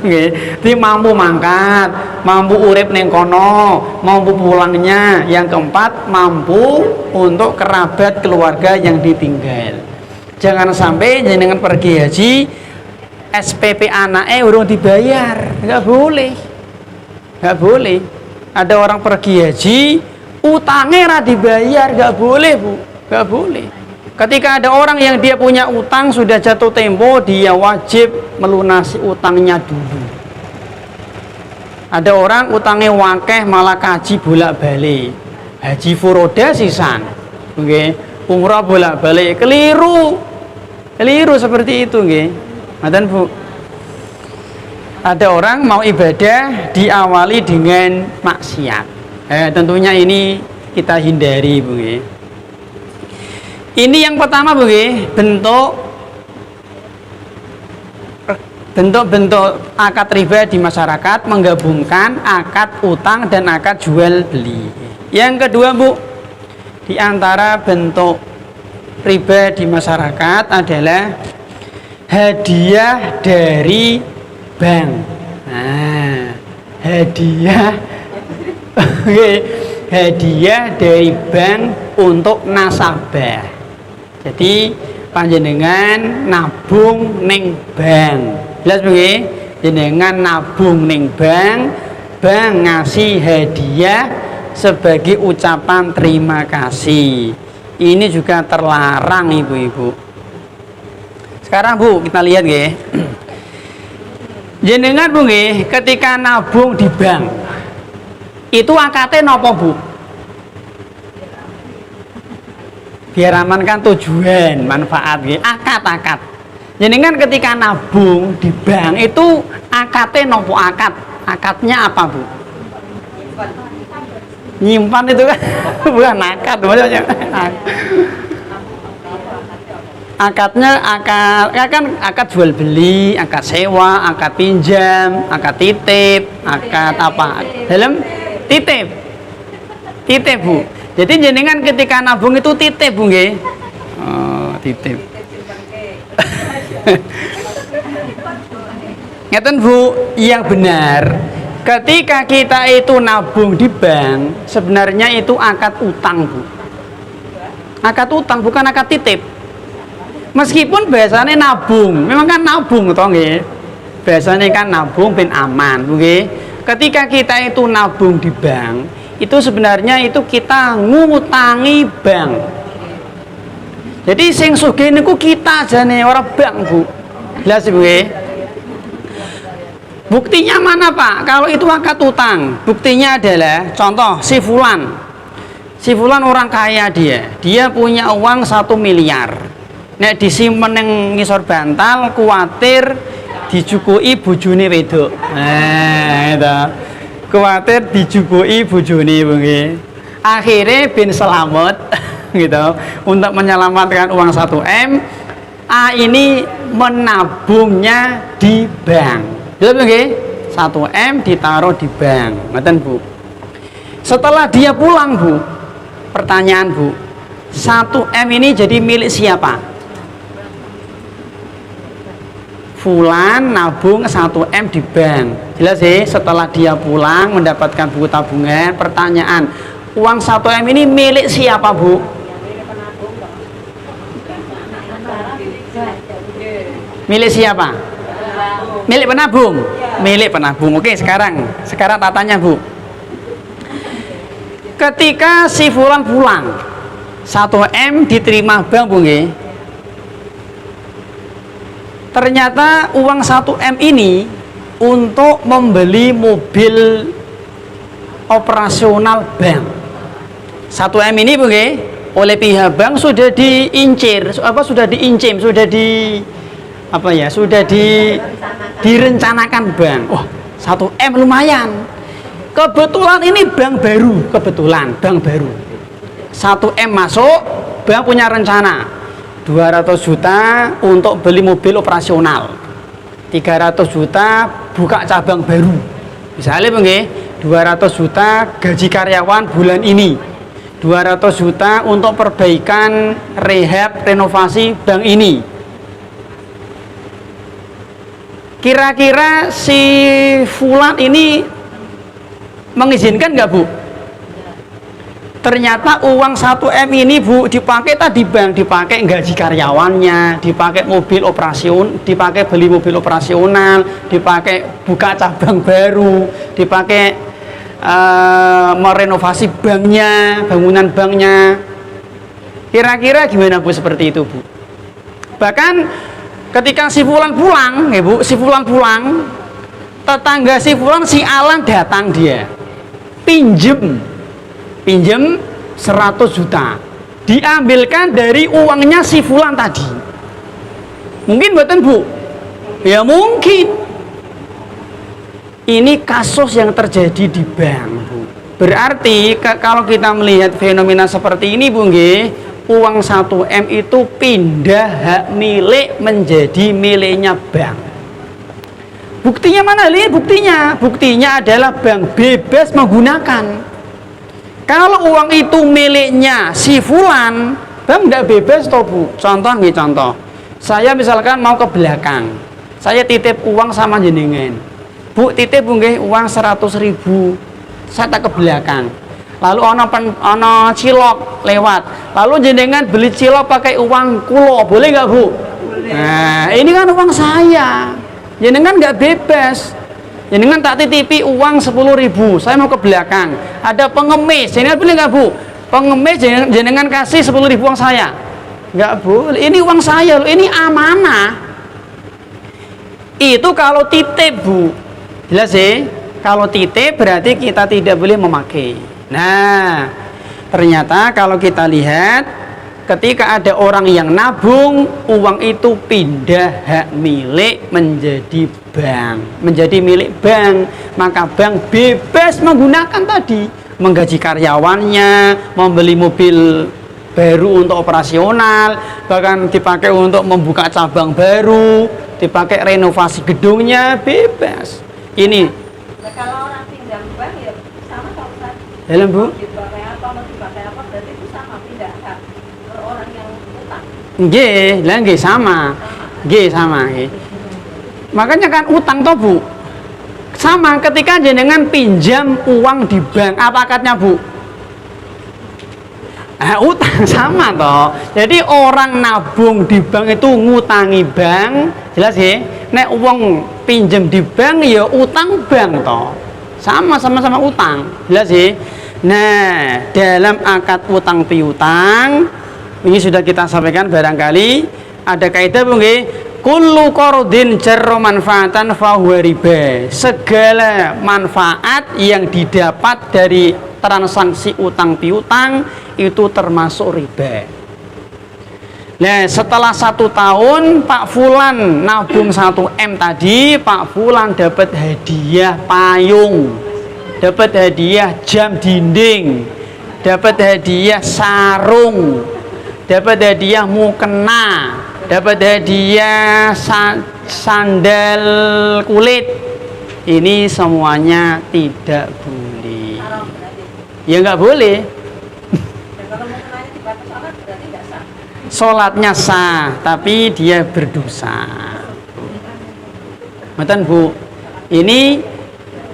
Nggih, jadi mampu mangkat, mampu urip ning kono, mampu pulangnya. Yang keempat mampu untuk kerabat keluarga yang ditinggal. Jangan sampai jenengan pergi haji SPP anaknya urung dibayar, nggak boleh. Ada orang pergi haji utangnya dibayar, nggak boleh Bu, nggak boleh. Ketika ada orang yang dia punya utang sudah jatuh tempo, dia wajib melunasi utangnya dulu. Ada orang utangnya wakeh malah kaji bolak-balik, haji furoda sisan, umrah bolak-balik, keliru seperti itu nggih. Ngoten Bu. Ada orang mau ibadah diawali dengan maksiat. Tentunya ini kita hindari Bu nggih. Ini yang pertama Bu nggih, bentuk akad riba di masyarakat menggabungkan akad utang dan akad jual beli. Yang kedua Bu, di antara bentuk riba di masyarakat adalah hadiah dari bank. Nah, hadiah dari bank untuk nasabah. Jadi panjenengan nabung ning bank. Jelas nggih? Jenengan nabung ning bank, bank ngasih hadiah sebagai ucapan terima kasih. Ini juga terlarang ibu-ibu. Sekarang Bu, kita lihat nggih. Jenengan Bu nggih, ketika nabung di bank, itu akate napa Bu? Biar amankan tujuan, manfaat nggih, akad. Jenengan ketika nabung di bank itu akate napa akad? Akadnya apa Bu? Nyimpan itu kan bukan akad, maksudnya. Akadnya akad jual beli, akad sewa, akad pinjam, akad titip, akad apa? Dalam titip Bu. Jadi jenengan ketika nabung itu titip Bu nggih. Oh, titip. Ngeten Bu, yang benar ketika kita itu nabung di bank sebenarnya itu akad utang Bu. Akad utang bukan akad titip. Meskipun biasanya nabung, memang kan nabung toh nggih. Biasanya kan nabung ben aman Bu nggih. Ketika kita itu nabung di bank, itu sebenarnya itu kita ngutangi bank. Jadi sing sugih niku kita jane ora bank Bu. Jelas Bu nggih? Buktinya mana Pak? Kalau itu akad utang, buktinya adalah contoh si Fulan orang kaya dia punya uang 1 miliar. Nek disimpen yang ngisor bantal, kuatir dijukui bojone wedok. Nah, itu. Kuatir dijukui bojone Bu nggih. Akhirnya bin selamat gitu untuk menyelamatkan uang 1 M. A ini menabungnya di bank. Betul nggih? 1 M ditaruh di bank. Ngoten Bu. Setelah dia pulang Bu, pertanyaan Bu, 1 M ini jadi milik siapa? Fulan nabung 1 M di bank. Jelas sih, setelah dia pulang mendapatkan buku tabungan, pertanyaan, uang 1 M ini milik siapa Bu? Milik siapa? Milik penabung. Milik penabung. Oke, sekarang tak tanya Bu. Ketika si Fulan pulang, 1 M diterima bank Bu nggih. Ternyata uang 1 M ini untuk membeli mobil operasional bank. 1 M ini Bu nggih, oleh pihak bank sudah diincir, sudah diincim, sudah direncanakan bank. Wah, 1 M lumayan. Kebetulan ini bank baru, bank baru. 1 M masuk, bank punya rencana 200 juta untuk beli mobil operasional. 300 juta buka cabang baru. Misalnya nggih, 200 juta gaji karyawan bulan ini. 200 juta untuk perbaikan, rehab, renovasi bank ini. Kira-kira si Fulan ini mengizinkan nggak Bu? Ternyata uang 1 M ini Bu dipakai tadi bank, dipakai gaji karyawannya, dipakai mobil dipakai beli mobil operasional, dipakai buka cabang baru, dipakai merenovasi banknya, bangunan banknya. Kira-kira gimana Bu seperti itu Bu? Bahkan ketika si Fulan pulang, ya Bu, tetangga si Fulan si Alan datang dia, pinjem 100 juta, diambilkan dari uangnya si Fulan tadi. Mungkin mboten Bu? Ya mungkin. Ini kasus yang terjadi di bank Bu. Berarti kalau kita melihat fenomena seperti ini Bu nggih, uang 1 M itu pindah hak milik menjadi miliknya bank. Buktinya mana? Lihat buktinya. Buktinya adalah bank bebas menggunakan. Kalau uang itu miliknya si Fulan, bank tidak bebas toh Bu. Contoh. Saya misalkan mau ke belakang, saya titip uang sama jenengan. Bu, titip Bu nggih uang 100.000. Saya tak ke belakang. Lalu ono cilok lewat. Lalu jenengan beli cilok pakai uang kulo, boleh nggak Bu? Nah, ini kan uang saya. Jenengan nggak bebas. Jenengan tak titipi uang 10.000. Saya mau ke belakang. Ada pengemis. Jenengan boleh nggak Bu? Pengemis jenengan kasih 10.000 uang saya. Nggak boleh. Ini uang saya loh. Ini amanah. Itu kalau titip Bu. Jelas sih? Kalau titip berarti kita tidak boleh memakai. Nah, ternyata kalau kita lihat ketika ada orang yang nabung, uang itu pindah hak milik menjadi bank, menjadi milik bank, maka bank bebas menggunakan tadi, menggaji karyawannya, membeli mobil baru untuk operasional, bahkan dipakai untuk membuka cabang baru, dipakai renovasi gedungnya, bebas. Ini kalau orang pinjam bank ya sama kalau tadi. dalam Bu? Dipakai apa, mau dipakai apa, berarti itu sama pindah hak orang yang utang. Nggih sama. Nggih sama nggih. Makanya kan utang toh Bu. Sama ketika jenengan pinjam uang di bank, apa akadnya Bu? Utang sama toh. Jadi orang nabung di bank itu ngutangi bank, jelas ya. Nek uang pinjam di bank ya utang bank toh. Sama-sama utang, jelas ya. Nah, dalam akad utang piutang ini sudah kita sampaikan barangkali ada kaidah Bu nggih, kullu qardin jarra manfaatan fahuwa riba. Segala manfaat yang didapat dari transaksi utang piutang itu termasuk riba. Nah, setelah 1 tahun Pak Fulan nabung 1 M tadi, Pak Fulan dapat hadiah payung, dapat hadiah jam dinding, dapat hadiah sarung, dapat hadiah mukena, dapat hadiah sandal kulit. Ini semuanya tidak boleh. Haram berarti. Ya nggak boleh. Dan kalau mau kenanya dipakai sholat berarti nggak sah. Sholatnya sah, tapi dia berdosa. Betul Bu? Ini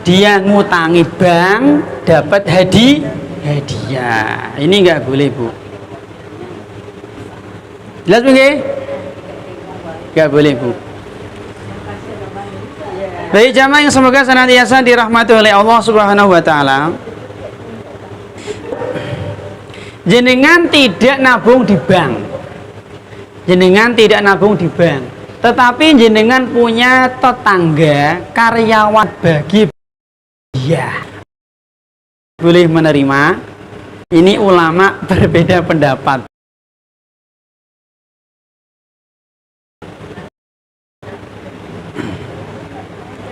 dia ngutangi bank, dapat hadiah. Ini nggak boleh Bu. Jelas Bu? Nggak boleh Bu. Baik jamaah yang semoga senantiasa dirahmati oleh Allah Subhanahu wa taala. Jenengan tidak nabung di bank. Jenengan tidak nabung di bank. Tetapi jenengan punya tetangga karyawan bagi dia. Boleh menerima. Ini ulama berbeda pendapat.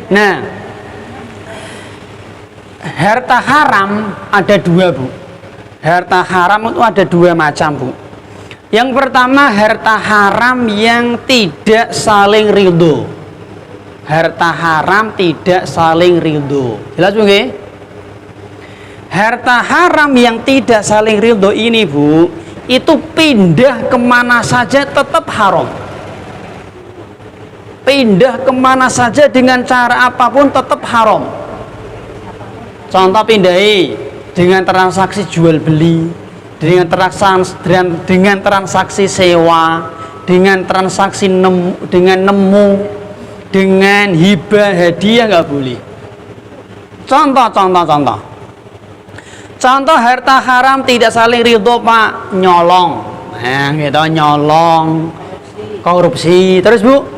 Nah, harta haram ada 2 Bu. Harta haram itu ada 2 macam Bu. Yang pertama harta haram yang tidak saling ridho. Harta haram tidak saling ridho. Jelas Bu nggih? Harta haram yang tidak saling ridho ini Bu, itu pindah kemana saja tetap haram. Pindah kemana saja dengan cara apapun tetap haram. Contoh pindahi dengan transaksi jual beli, dengan transaksi sewa, dengan transaksi nemu, dengan hibah hadiah nggak boleh. Contoh harta haram tidak saling ridho Pak, nyolong. Nah, gitu nyolong, korupsi, terus Bu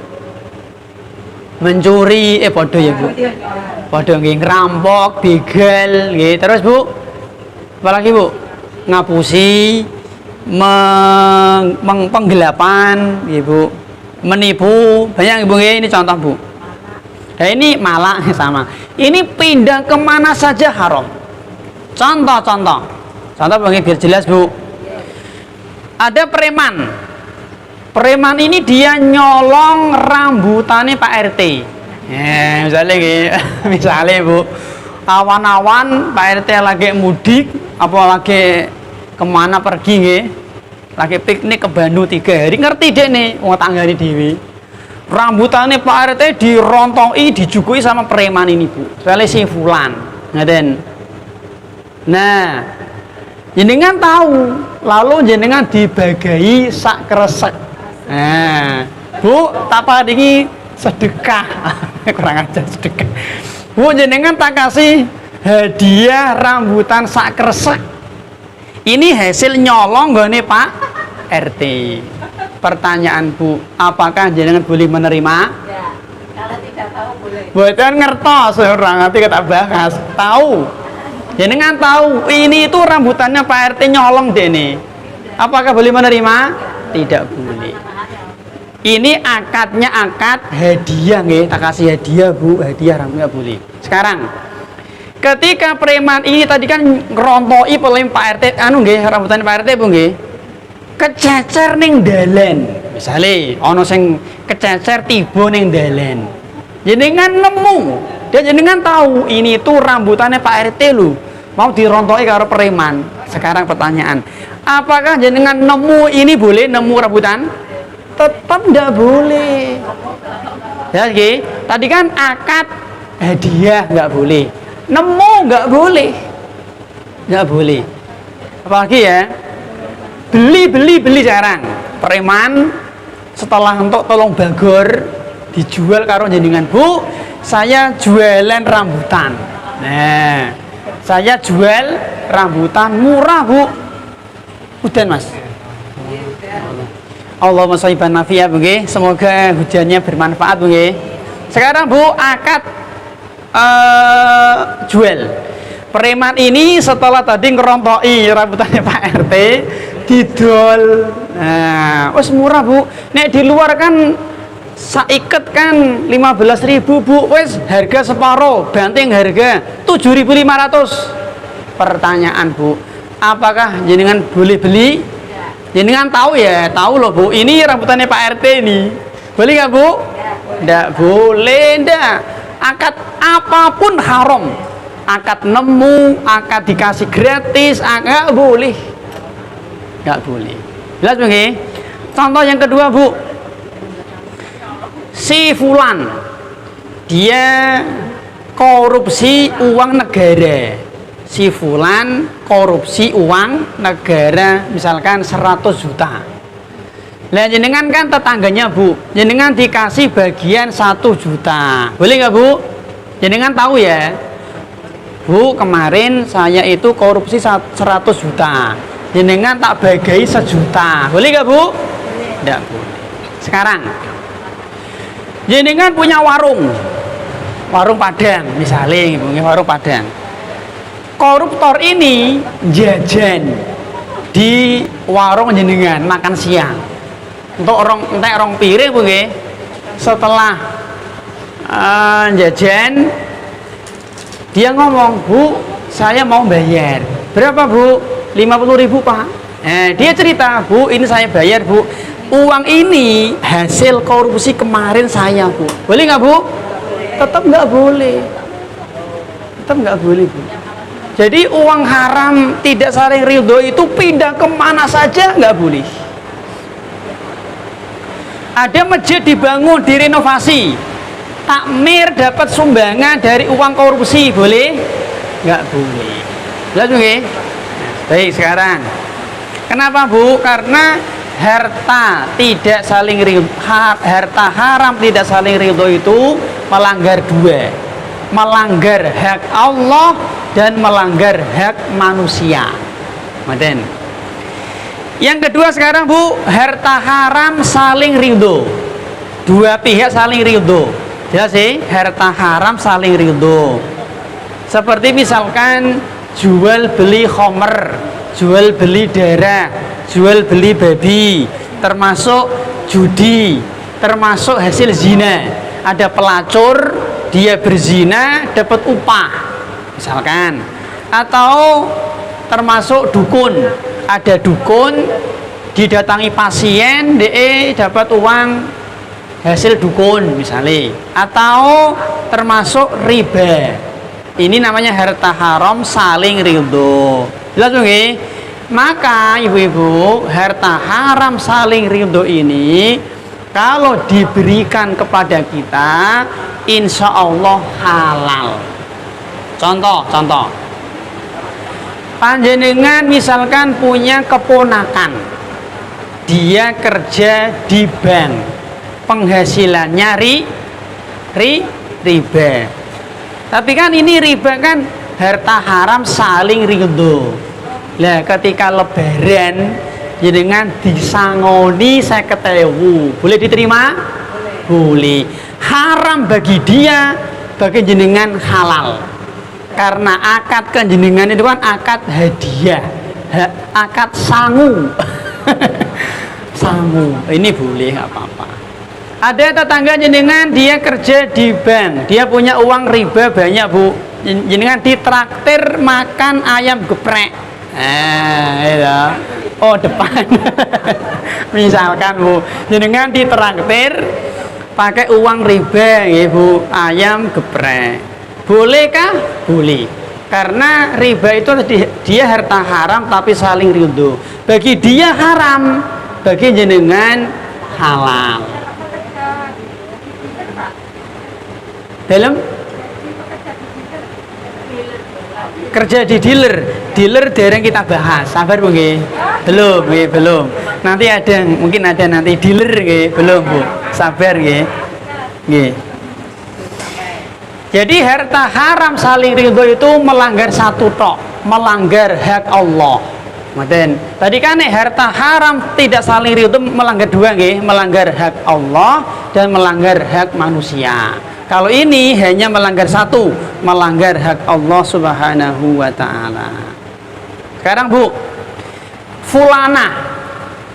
mencuri, podo ya Bu, podo nggih ngerampok, begal, nggih terus Bu, apalagi Bu, ngapusi, penggelapan, nggih Bu, menipu, banyak Bu nggih, ini contoh Bu. Nah ini malah sama, ini pindah kemana saja haram. Contoh Bu nggih biar jelas Bu. Ada preman ini dia nyolong rambutannya Pak RT. Misalnya Bu, awan-awan Pak RT lagi mudik, apa lagi kemana pergi nggih, lagi piknik ke Bandung 3 hari, ngerti deh nih, wong tanggane dhewe. Rambutannya Pak RT dirontoki, dijugui sama preman ini Bu. Soalnya si Fulan, ngaten. Nah, jenengan tahu, lalu jenengan dibagai sak kresek. Nah, Bu, tak paringi sedekah. Kurang ajar sedekah. Bu, jenengan tak kasih hadiah rambutan sak kresek. Ini hasil nyolong gone Pak RT. Pertanyaan Bu, apakah jenengan boleh menerima? Ya, kalau tidak tahu boleh. Buatan ngertos orang nanti kita bahas. Tahu. Jenengan tahu ini itu rambutannya Pak RT nyolong dene. Apakah boleh menerima? Tidak boleh. Ini akadnya akad hadiah nggih, tak kasih hadiah Bu, hadiah rambutan boleh. Sekarang ketika preman ini tadi kan ngerontoi pelem Pak RT anu nggih, rambutan Pak RT Bu nggih. Kececer ning dalan. Misale ana sing kececer tiba ning dalan. Jenengan nemu, dan jenengan tahu ini tuh rambutannya Pak RT lho. Mau dirontoki karo preman. Sekarang pertanyaan, apakah jenengan nemu ini boleh nemu rambutan? Tetap tidak boleh. Ya, okay. Tadi kan akad hadiah nggak boleh, nemu nggak boleh, nggak boleh. Apalagi ya, beli sekarang. Preman setelah untuk tolong bagor dijual karo jenengan, Bu, saya jualan rambutan. Nah, saya jual rambutan murah Bu. Udan Mas. Allahumma shayban nafi'a Bu nggih. Semoga hujannya bermanfaat Bu nggih. Sekarang Bu, akad jual. Preman ini setelah tadi ngerontoki rambutannya Pak RT didol. Nah, wis murah Bu. Nek di luar kan saiket kan 15.000 Bu, wis harga separuh, banting harga 7.500. Pertanyaan Bu, apakah jenengan boleh beli? Jenengan tahu ya, tahu loh Bu, ini rambutannya Pak RT ini. Boleh nggak Bu? Nggak boleh, nggak. Akad apapun haram. Akad nemu, akad dikasih gratis, nggak boleh. Nggak boleh. Jelas Bu nggih? Contoh yang kedua Bu, si fulan dia korupsi uang negara. Si fulan korupsi uang negara misalkan 100 juta. Lah jenengan kan tetangganya Bu, jenengan dikasih bagian 1 juta. Boleh nggak Bu? Jenengan tahu ya, Bu, kemarin saya itu korupsi 100 juta. Jenengan tak bagai 1 juta. Boleh nggak Bu? Tidak boleh. Sekarang jenengan punya warung Padang misalnya, warung Padang. Koruptor ini jajan di warung jenengan makan siang. Untuk orang piring Bu nggih. Setelah jajan dia ngomong, "Bu, saya mau bayar." "Berapa Bu?" 50.000 Pak. Dia cerita, "Bu, ini saya bayar Bu. Uang ini hasil korupsi kemarin saya Bu." Boleh nggak Bu? Tetap nggak boleh. Tetap nggak boleh Bu. Jadi uang haram tidak saling ridho itu pindah kemana saja nggak boleh. Ada masjid dibangun, direnovasi, takmir dapat sumbangan dari uang korupsi, boleh? Nggak boleh. Jelas Bu nggih? Baik, sekarang kenapa Bu? Karena harta tidak saling ridho, harta haram tidak saling ridho itu melanggar dua, melanggar hak Allah dan melanggar hak manusia. Maden. Yang kedua sekarang Bu, harta haram saling ridho, dua pihak saling ridho. Jelas sih, harta haram saling ridho. Seperti misalkan jual beli khomer, jual beli darah, jual beli babi, termasuk judi, termasuk hasil zina. Ada pelacur, dia berzina dapat upah misalkan, atau termasuk dukun, ada dukun didatangi pasien, DE dapat uang hasil dukun misalnya, atau termasuk riba. Ini namanya harta haram saling ridho. Jelas nggih? Maka ibu-ibu, harta haram saling ridho ini kalau diberikan kepada kita, insya Allah halal. Contoh, panjenengan misalkan punya keponakan, dia kerja di bank, penghasilannya riba. Tapi kan ini riba kan harta haram saling ridho. Lah ketika lebaran jenengan disangoni 50.000, boleh diterima? Boleh. Haram bagi dia, bagi jenengan halal. Karena akad kenjenengan itu kan akad hadiah, akad sangu. Sangu. Ini boleh, nggak apa-apa. Ada tetangga jenengan dia kerja di bank, dia punya uang riba banyak Bu. Jenengan ditraktir makan ayam geprek. Ya. Oh depan. Misalkan Bu, jenengan ditraktir pakai uang riba, ya Bu, ayam geprek. Bolehkah? Boleh. Karena riba itu dia harta haram tapi saling ridho. Bagi dia haram, bagi jenengan halal. Dalam kerja di dealer dereng kita bahas. Sabar Bu nggih. Belum. Nanti mungkin ada nanti dealer nggih, belum Bu. Sabar nggih. Nggih. Jadi harta haram saling ridho itu melanggar satu tok, melanggar hak Allah. Ngoten. Tadi kan harta haram tidak saling ridho itu melanggar dua nggih, melanggar hak Allah dan melanggar hak manusia. Kalau ini hanya melanggar satu, melanggar hak Allah Subhanahu wa taala. Sekarang Bu, fulana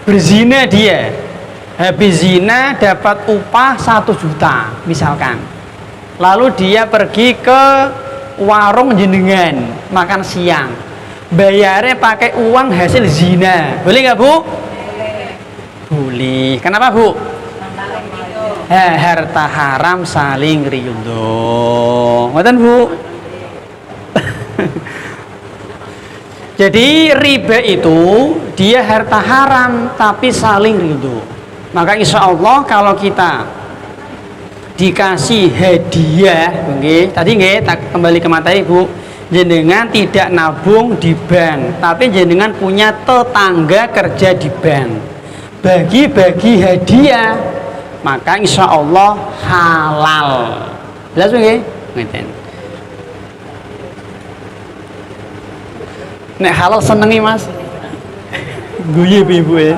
berzina dia. Habis zina dapat upah 1 juta misalkan. Lalu dia pergi ke warung jenengan makan siang. Bayarnya pakai uang hasil zina. Boleh nggak Bu? Boleh. Kenapa Bu? Harta haram saling ridho. Ngoten Bu. Jadi riba itu dia harta haram tapi saling ridho. Maka insya Allah kalau kita dikasih hadiah, okay, tadi nggih kembali ke materi Bu, jenengan tidak nabung di bank, tapi jenengan punya tetangga kerja di bank, bagi-bagi hadiah, maka insya Allah halal. Jelas nggih? Ngeten. Nek halal senengi Mas. Guyu ibu ya.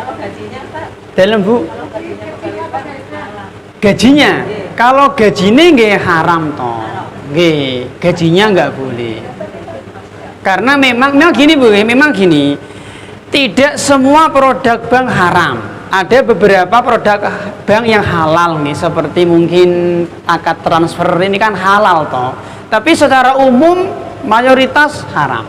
Kalau gajinya Pak, Dalam Bu. kalau gajinya pegawai halal. Gajinya, kalau gajinya nggih haram toh, nggih gajinya nggak boleh. Karena memang gini Bu, memang gini, tidak semua produk bank haram. Ada beberapa produk bank yang halal nih, seperti mungkin akad transfer ini kan halal toh. Tapi secara umum mayoritas haram.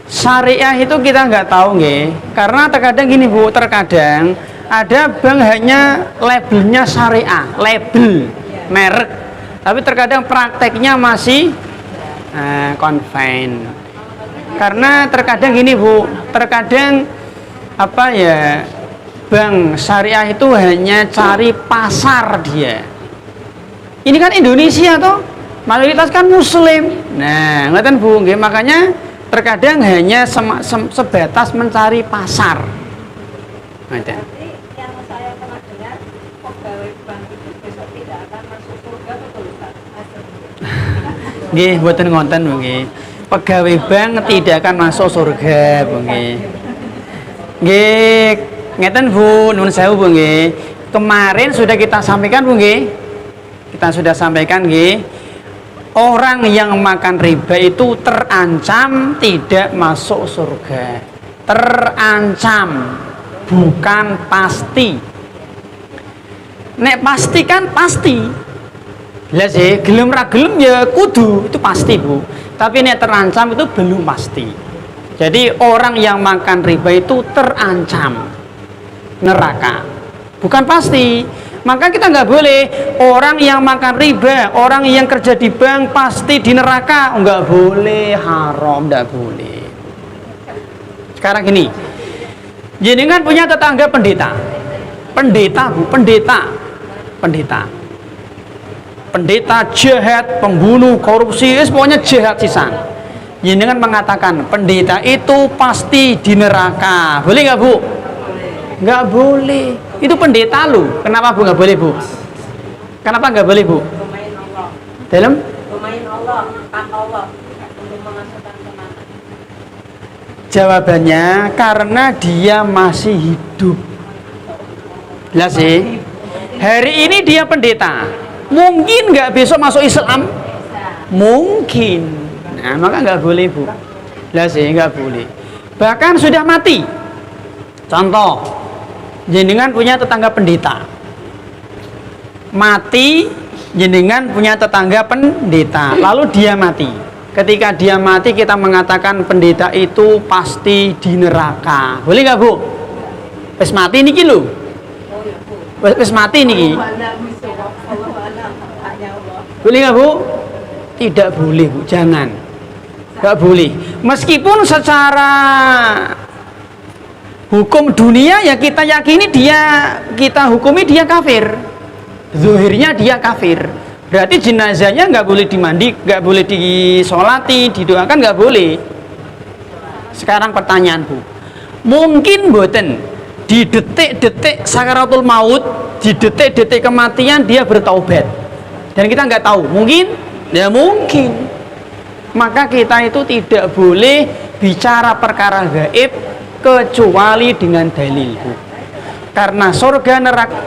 Syariah itu kita nggak tahu nggih, karena terkadang gini Bu, terkadang ada bank hanya labelnya syariah, label merek, tapi terkadang prakteknya masih konven. Karena terkadang gini Bu, terkadang apa ya, bank syariah itu hanya cari pasar dia. Ini kan Indonesia toh, mayoritas kan Muslim. Nah, ngeliatan Bu, nggih, makanya terkadang hanya sebatas mencari pasar. Ada. Berarti yang saya pernah dengar, pegawai bank itu besok tidak akan masuk surga, betul Ustaz? Nggih, mboten ngonten nggih. Pegawai bank tidak akan masuk surga, Bu nggih. Nggih, ngeten Bu, nuwun sewu Bu nggih. Kemarin sudah kita sampaikan Bu nggih. Kita sudah sampaikan nggih. Orang yang makan riba itu terancam tidak masuk surga. Terancam, bukan pasti. Nek pasti kan pasti. Lah sih, gelem ra gelem ya kudu, itu pasti Bu. Tapi nek terancam itu belum pasti. Jadi orang yang makan riba itu terancam neraka. Bukan pasti. Maka kita nggak boleh orang yang makan riba, orang yang kerja di bank pasti di neraka, nggak boleh, haram, nggak boleh. Sekarang gini, jenengan punya tetangga pendeta, Bu, pendeta jahat, pembunuh, korupsi, pokoknya jahat sisan. Jenengan mengatakan pendeta itu pasti di neraka, boleh nggak Bu? Nggak boleh. Itu pendeta lu. Kenapa Bu nggak boleh Bu? Kenapa nggak boleh Bu? Domain Allah. Dalam? Domain Allah, hak Allah untuk memasukkan kemana? Jawabannya karena dia masih hidup. Lah sih. Hari ini dia pendeta. Mungkin nggak besok masuk Islam? Mungkin. Nah, maka nggak boleh Bu. Lah sih nggak boleh. Bahkan sudah mati. Contoh. Jenengan punya tetangga pendeta, mati. Jenengan punya tetangga pendeta, lalu dia mati. Ketika dia mati, kita mengatakan pendeta itu pasti di neraka. Boleh nggak Bu? Wis mati niki lho. Wis mati niki. Boleh nggak Bu? Tidak boleh Bu, jangan. Nggak boleh. Meskipun secara hukum dunia ya kita yakini kita hukumi dia kafir, zuhirnya dia kafir, berarti jenazahnya nggak boleh dimandi, nggak boleh disolati, didoakan nggak boleh. Sekarang pertanyaan Bu, mungkin boten di detik-detik sakaratul maut, di detik-detik kematian dia bertaubat dan kita nggak tahu, mungkin? Ya mungkin. maka kita itu tidak boleh bicara perkara gaib kecuali dengan dalil, Bu. Karena surga neraka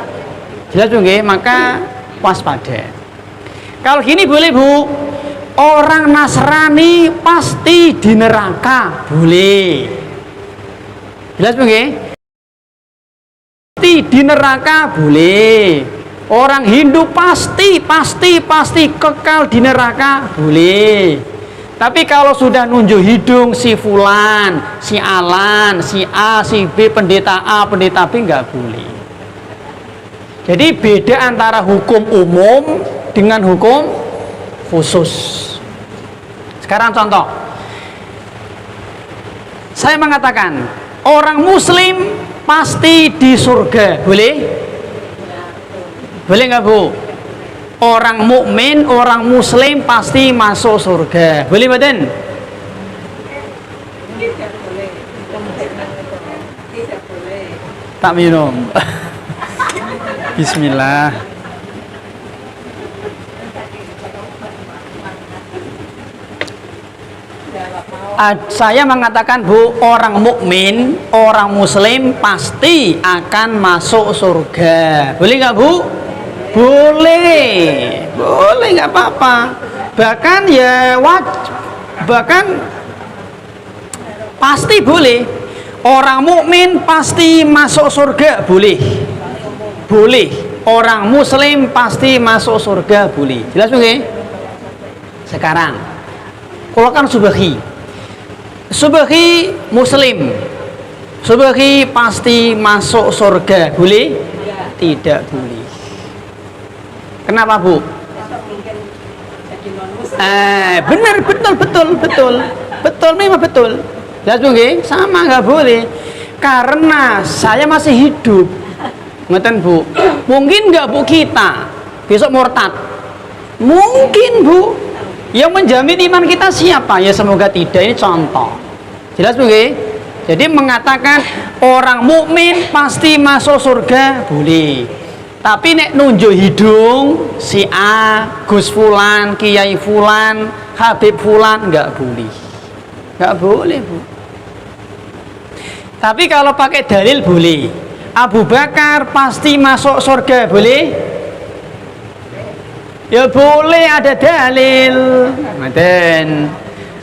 jelas, Bu, nggih, maka waspada. Kalau gini boleh, Bu. Orang Nasrani pasti di neraka, boleh. Jelas, Bu, nggih? Pasti di neraka, boleh. Orang Hindu pasti kekal di neraka, boleh. Tapi kalau sudah nunjuk hidung si fulan, si Alan, si A, si B, pendeta A, pendeta B, nggak boleh. Jadi beda antara hukum umum dengan hukum khusus. Sekarang contoh. Saya mengatakan orang muslim pasti di surga, boleh? Boleh nggak, Bu? Orang mukmin, orang muslim pasti masuk surga. Boleh, Badan? Tidak boleh. Tidak boleh. Tak minum. Bismillah. Saya mengatakan, Bu, orang mukmin, orang muslim pasti akan masuk surga. Boleh nggak, Bu? Boleh, nggak apa-apa. Bahkan ya bahkan pasti boleh. Orang mukmin pasti masuk surga, boleh. Boleh. Orang muslim pasti masuk surga, boleh. Jelas, oke? Sekarang, kalau kan subahi muslim, subahi pasti masuk surga, boleh? Tidak boleh. Kenapa, Bu? Benar, betul, memang betul. Jelas, Bu, nggih? Sama, nggak boleh. Karena saya masih hidup. Ngeten, Bu. Mungkin nggak, Bu, kita besok murtad. Mungkin, Bu. Yang menjamin iman kita siapa? Ya semoga tidak. Ini contoh. Jelas, Bu, nggih? Jadi mengatakan orang mukmin pasti masuk surga, boleh. Tapi nek nunjuk hidung si A, Gus Fulan, Kiai Fulan, Habib Fulan, nggak boleh. Nggak boleh, Bu. Tapi kalau pakai dalil boleh. Abu Bakar pasti masuk surga, boleh? Ya boleh, ada dalil. Maden.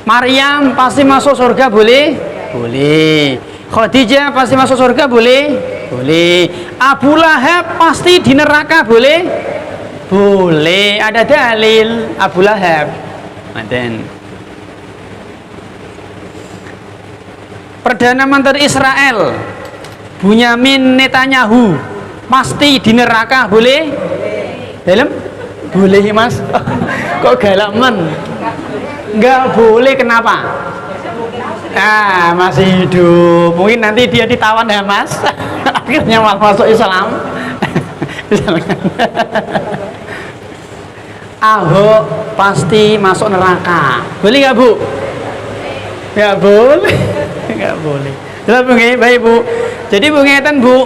Maryam pasti masuk surga, boleh? Boleh. Khadijah pasti masuk surga, boleh? Boleh. Abu Lahab pasti di neraka, boleh? Boleh, ada dalil. Abu Lahab. Maden. Perdana Menteri Israel Bunyamin Netanyahu pasti di neraka, boleh? Dalam? Boleh, Mas. Kok galak men? Nggak boleh, kenapa? Masih hidup. Mungkin nanti dia ditawan ya, Mas. Akhirnya masuk Islam. Ahok pasti masuk neraka. Boleh nggak, Bu? Nggak boleh. Nggak boleh. Jelas, Bu, baik, Bu. Jadi Bu ngeten, Bu,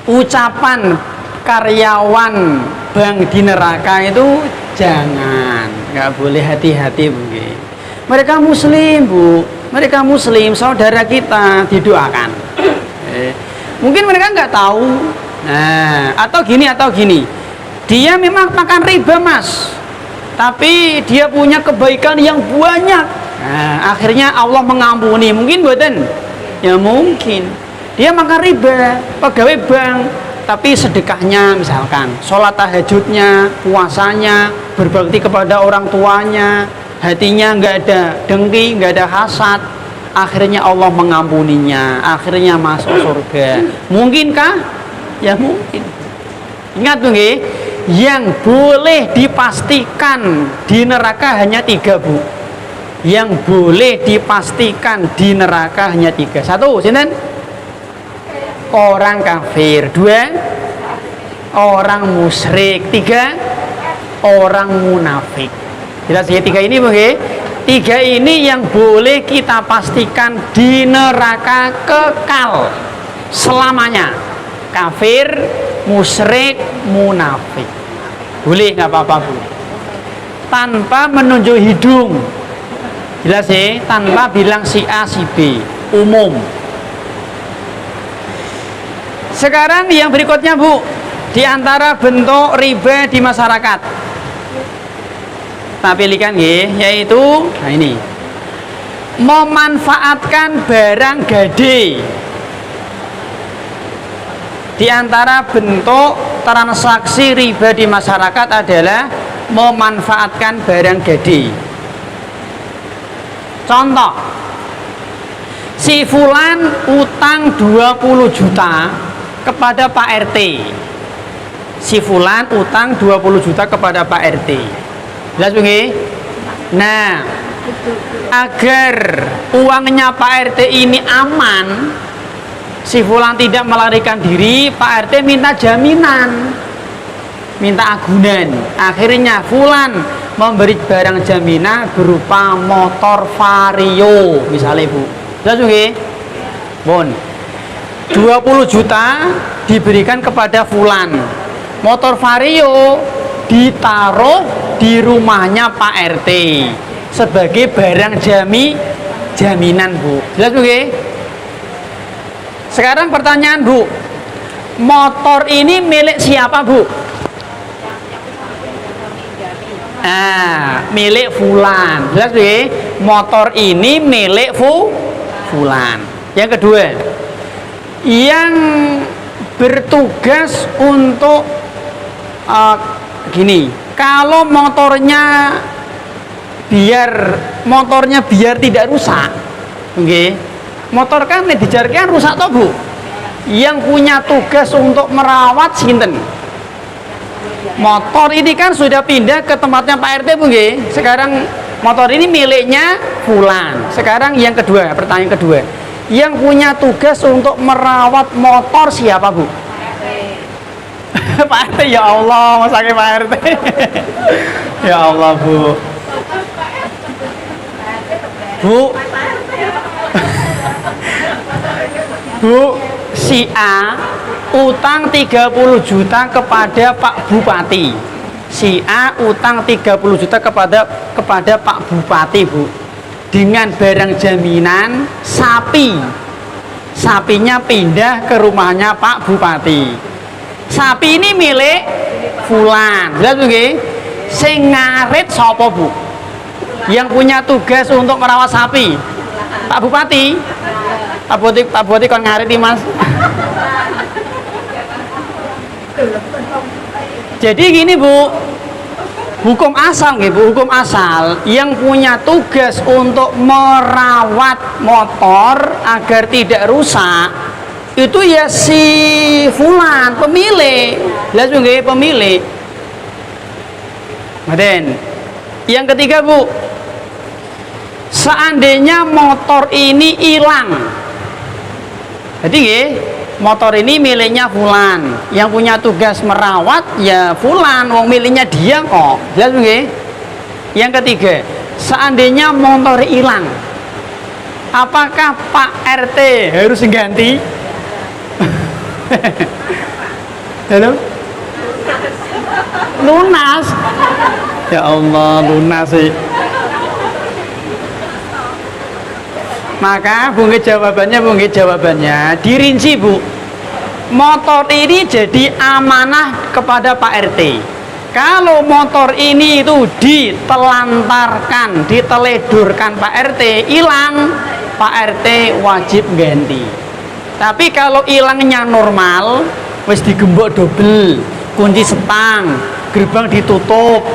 ucapan karyawan bank di neraka itu jangan, nggak boleh, hati-hati, Bu. Mereka muslim, Bu, mereka muslim, saudara kita, didoakan. Mungkin mereka nggak tahu. Nah, atau gini, dia memang makan riba, Mas, tapi dia punya kebaikan yang banyak. Nah, akhirnya Allah mengampuni. Mungkin buatan? Ya mungkin. Dia makan riba, pegawai bank, tapi sedekahnya misalkan, sholat tahajudnya, puasanya, berbakti kepada orang tuanya, hatinya nggak ada dengki, nggak ada hasad, akhirnya Allah mengampuninya, akhirnya masuk surga. Mungkinkah? Ya mungkin. Ingat, Bu, yang boleh dipastikan di neraka hanya 3, Bu. Yang boleh dipastikan di neraka hanya 3. 1, sinten? Orang kafir. 2, orang musyrik. 3, orang munafik. Jelas ya 3 ini, Bu, 3 ini yang boleh kita pastikan di neraka kekal selamanya. Kafir, musyrik, munafik. Boleh, nggak apa-apa, Bu. Tanpa menunjuk hidung. Jelas ya, tanpa bilang si A si B, umum. Sekarang yang berikutnya Bu, di antara bentuk riba di masyarakat. Kita pilihkan ya, yaitu nah ini, memanfaatkan barang gade. Di antara bentuk transaksi riba di masyarakat adalah memanfaatkan barang gade. Contoh, si fulan utang 20 juta kepada Pak RT. Si fulan utang 20 juta kepada Pak RT. Jelas bunyi? Nah, agar uangnya Pak RT ini aman, si fulan tidak melarikan diri, Pak RT minta jaminan, minta agunan. Akhirnya fulan memberi barang jaminan berupa motor Vario misalnya Bu. Jelas bunyi? Bon, 20 juta diberikan kepada fulan. Motor Vario ditaruh di rumahnya Pak RT sebagai barang jaminan Bu. Jelas Bu? Sekarang pertanyaan Bu, motor ini milik siapa Bu? Milik fulan. Jelas Bu? Motor ini milik fulan. Yang kedua, yang bertugas untuk gini, kalau motornya biar tidak rusak, okay. Motor kan dijarkan rusak toh Bu. Yang punya tugas untuk merawat sinten? Motor ini kan sudah pindah ke tempatnya Pak RT Bu. Okay. Sekarang motor ini miliknya fulan. Sekarang yang kedua, pertanyaan kedua, yang punya tugas untuk merawat motor siapa Bu? Pak RT. Ya Allah, masake Pak RT. Ya Allah Bu. Bu, si A utang 30 juta kepada Pak Bupati. Si A utang 30 juta kepada Pak Bupati Bu, dengan barang jaminan sapi. Sapinya pindah ke rumahnya Pak Bupati. Sapi ini milik fulan. Jelas nggih? Sing ngarit sapa Bu? Yang punya tugas untuk merawat sapi? Pak Bupati. Pak Bupati kon ngarit iki Mas. Jadi gini Bu, hukum asal nggih Bu, hukum asal yang punya tugas untuk merawat motor agar tidak rusak itu ya si fulan, pemilik. Jelas nggih, pemilik. Kemudian yang ketiga Bu, seandainya motor ini hilang, jadi nggih, motor ini miliknya fulan, yang punya tugas merawat ya fulan, wong miliknya dia kok. Jelas nggih? Yang ketiga, seandainya motor hilang, apakah Pak RT harus ganti? Halo? Lunas. Ya Allah, lunas sih. Maka bunga jawabannya dirinci Bu. Motor ini jadi amanah kepada Pak RT. Kalau motor ini itu ditelantarkan, diteledurkan Pak RT, hilang, Pak RT wajib ganti. Tapi kalau hilangnya normal, wis digembok double, kunci setang, gerbang ditutup,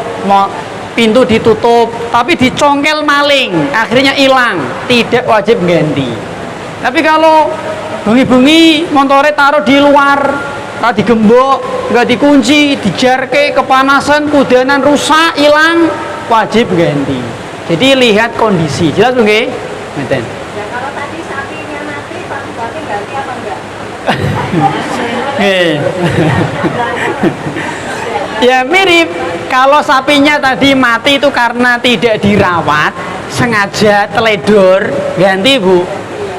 pintu ditutup, tapi dicongkel maling, akhirnya hilang, tidak wajib ganti. Tapi kalau bengi-bengi motornya taruh di luar, tak digembok, nggak dikunci, dijarke, kepanasan, kudanan rusak, hilang, wajib ganti. Jadi lihat kondisi. Jelas nggih? Ngeten. Ya kalau tadi sapinya mati, Pak Bupati ganti apa enggak? Ya mirip. Kalau sapinya tadi mati itu karena tidak dirawat, sengaja teledor, ganti Bu.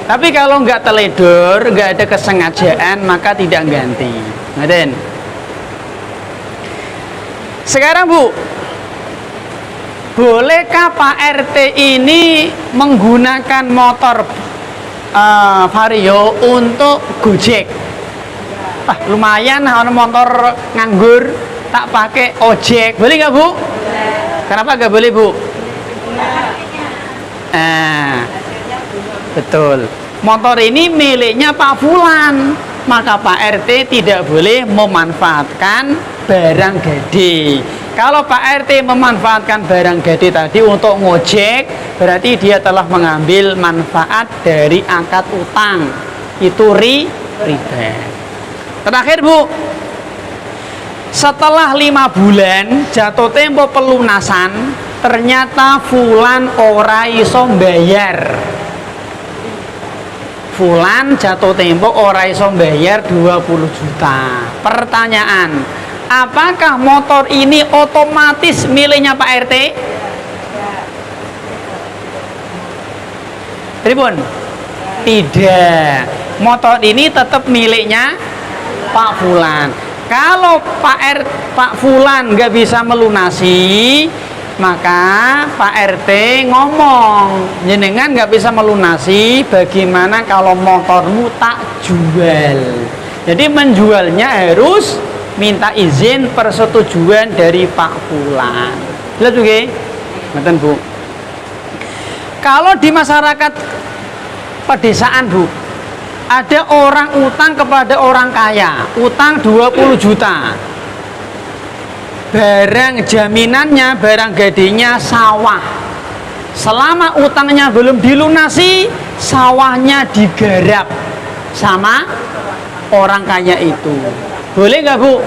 Tapi kalau nggak teledor, nggak ada kesengajaan, maka tidak ganti. Ngaten. Sekarang Bu, bolehkah Pak RT ini menggunakan motor Vario untuk Gojek? Lumayan, ada motor nganggur, tak pakai ojek, boleh nggak Bu? Kenapa nggak boleh Bu? Betul. Motor ini miliknya Pak Fulan, maka Pak RT tidak boleh memanfaatkan barang gede. Kalau Pak RT memanfaatkan barang gede tadi untuk ngojek, berarti dia telah mengambil manfaat dari akad utang. Itu riba. Terakhir Bu, setelah 5 bulan jatuh tempo pelunasan, ternyata Fulan ora iso bayar. Fulan jatuh tempo ora iso bayar 20 juta. Pertanyaan, apakah motor ini otomatis miliknya Pak RT? Tribun? Tidak. Motor ini tetap miliknya Pak Fulan. Kalau Pak Fulan nggak bisa melunasi, maka Pak RT ngomong, jenengan nggak bisa melunasi, bagaimana kalau motormu tak jual? Jadi menjualnya harus minta izin persetujuan dari Pak Fulan. Lihat juga, betul Bu. Kalau di masyarakat pedesaan Bu, ada orang utang kepada orang kaya, utang 20 juta. Barang jaminannya, barang gadenya sawah. Selama utangnya belum dilunasi, sawahnya digarap sama orang kaya itu. Boleh nggak Bu?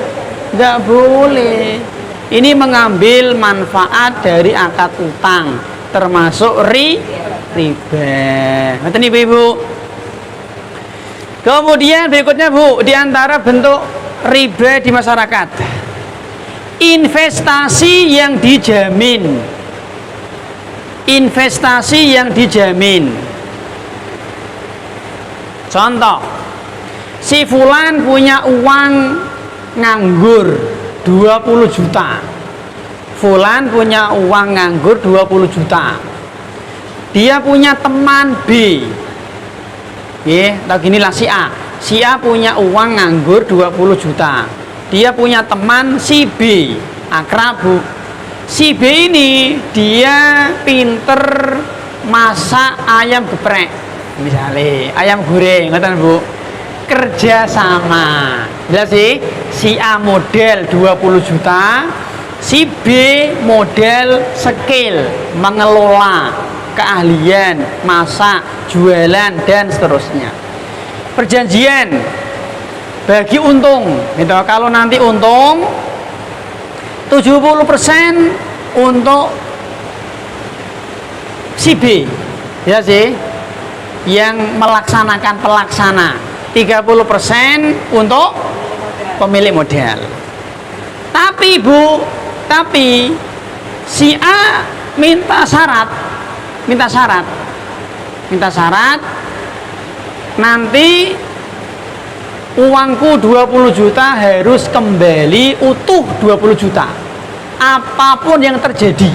Nggak boleh. Ini mengambil manfaat dari akad utang, termasuk riba. Ngerti nih Ibu? Kemudian berikutnya Bu, di antara bentuk riba di masyarakat, investasi yang dijamin. Investasi yang dijamin. Contoh, si Fulan punya uang nganggur 20 juta. Fulan punya uang nganggur 20 juta. Dia punya teman B. Tahu ginilah si A. Si A punya uang nganggur 20 juta. Dia punya teman si B, akrab Bu. Si B ini dia pinter masak ayam geprek, misalnya ayam goreng, ngerti Bu? Kerja sama. Jelas sih, si A model 20 juta, si B model skill, mengelola, keahlian, masak, jualan, dan seterusnya. Perjanjian bagi untung gitu. Kalau nanti untung 70% untuk si B, ya sih, yang melaksanakan pelaksana, 30% untuk pemilik modal. Tapi Bu, si A minta syarat, nanti uangku 20 juta harus kembali utuh 20 juta. Apapun yang terjadi,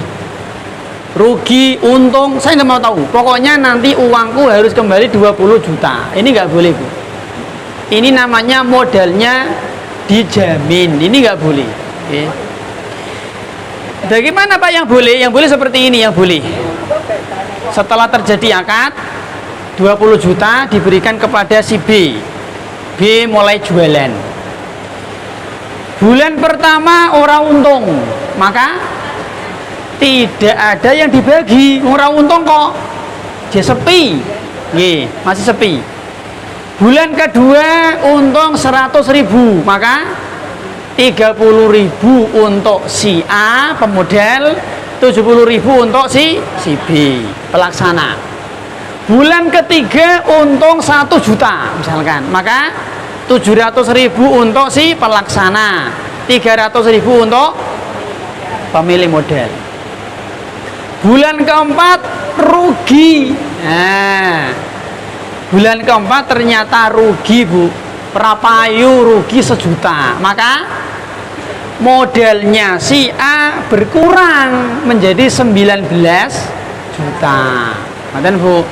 rugi, untung, saya nggak mau tahu. Pokoknya nanti uangku harus kembali 20 juta. Ini nggak boleh Bu. Ini namanya modalnya dijamin. Ini nggak boleh. Oke. Bagaimana Pak yang boleh? Yang boleh seperti ini yang boleh. Setelah terjadi akad, 20 juta diberikan kepada si B. B mulai jualan. Bulan pertama orang untung, maka tidak ada yang dibagi. Orang untung kok, dia sepi, masih sepi. Bulan kedua untung 100.000, maka 30.000 untuk si A pemodal, 70.000 untuk si B pelaksana. Bulan ketiga untung 1 juta misalkan, maka 700.000 untuk si pelaksana, 300.000 untuk pemilik modal. Bulan keempat rugi. Nah, bulan keempat ternyata rugi Bu, prapayu rugi 1 juta, maka modalnya si A berkurang menjadi 19 juta. Ngoten Bu.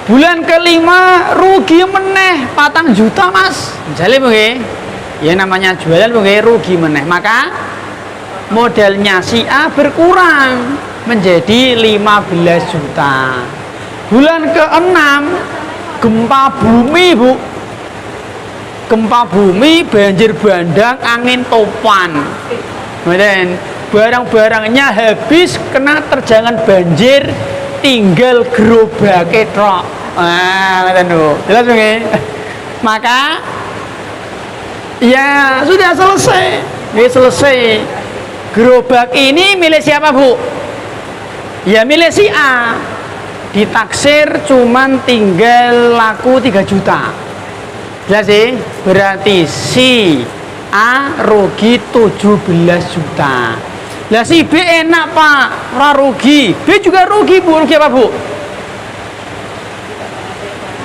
Bulan kelima rugi meneh 4 juta Mas. Jale Bu nggih. Ya namanya jualan Bu nggih rugi meneh. Maka modalnya si A berkurang menjadi 15 juta. Bulan ke-6 gempa bumi Bu. Gempa bumi, banjir bandang, angin topan. Kemudian barang-barangnya habis kena terjangan banjir, tinggal gerobake tok. Jelas nggih? Maka ya sudah selesai. Ini selesai. Gerobak ini milik siapa Bu? Ya milik si A. Ditaksir cuman tinggal laku 3 juta. Jelas sih? Berarti si A rugi 17 juta. Lah si B enak Pak, ora rugi. B juga rugi Bu. Rugi apa Bu?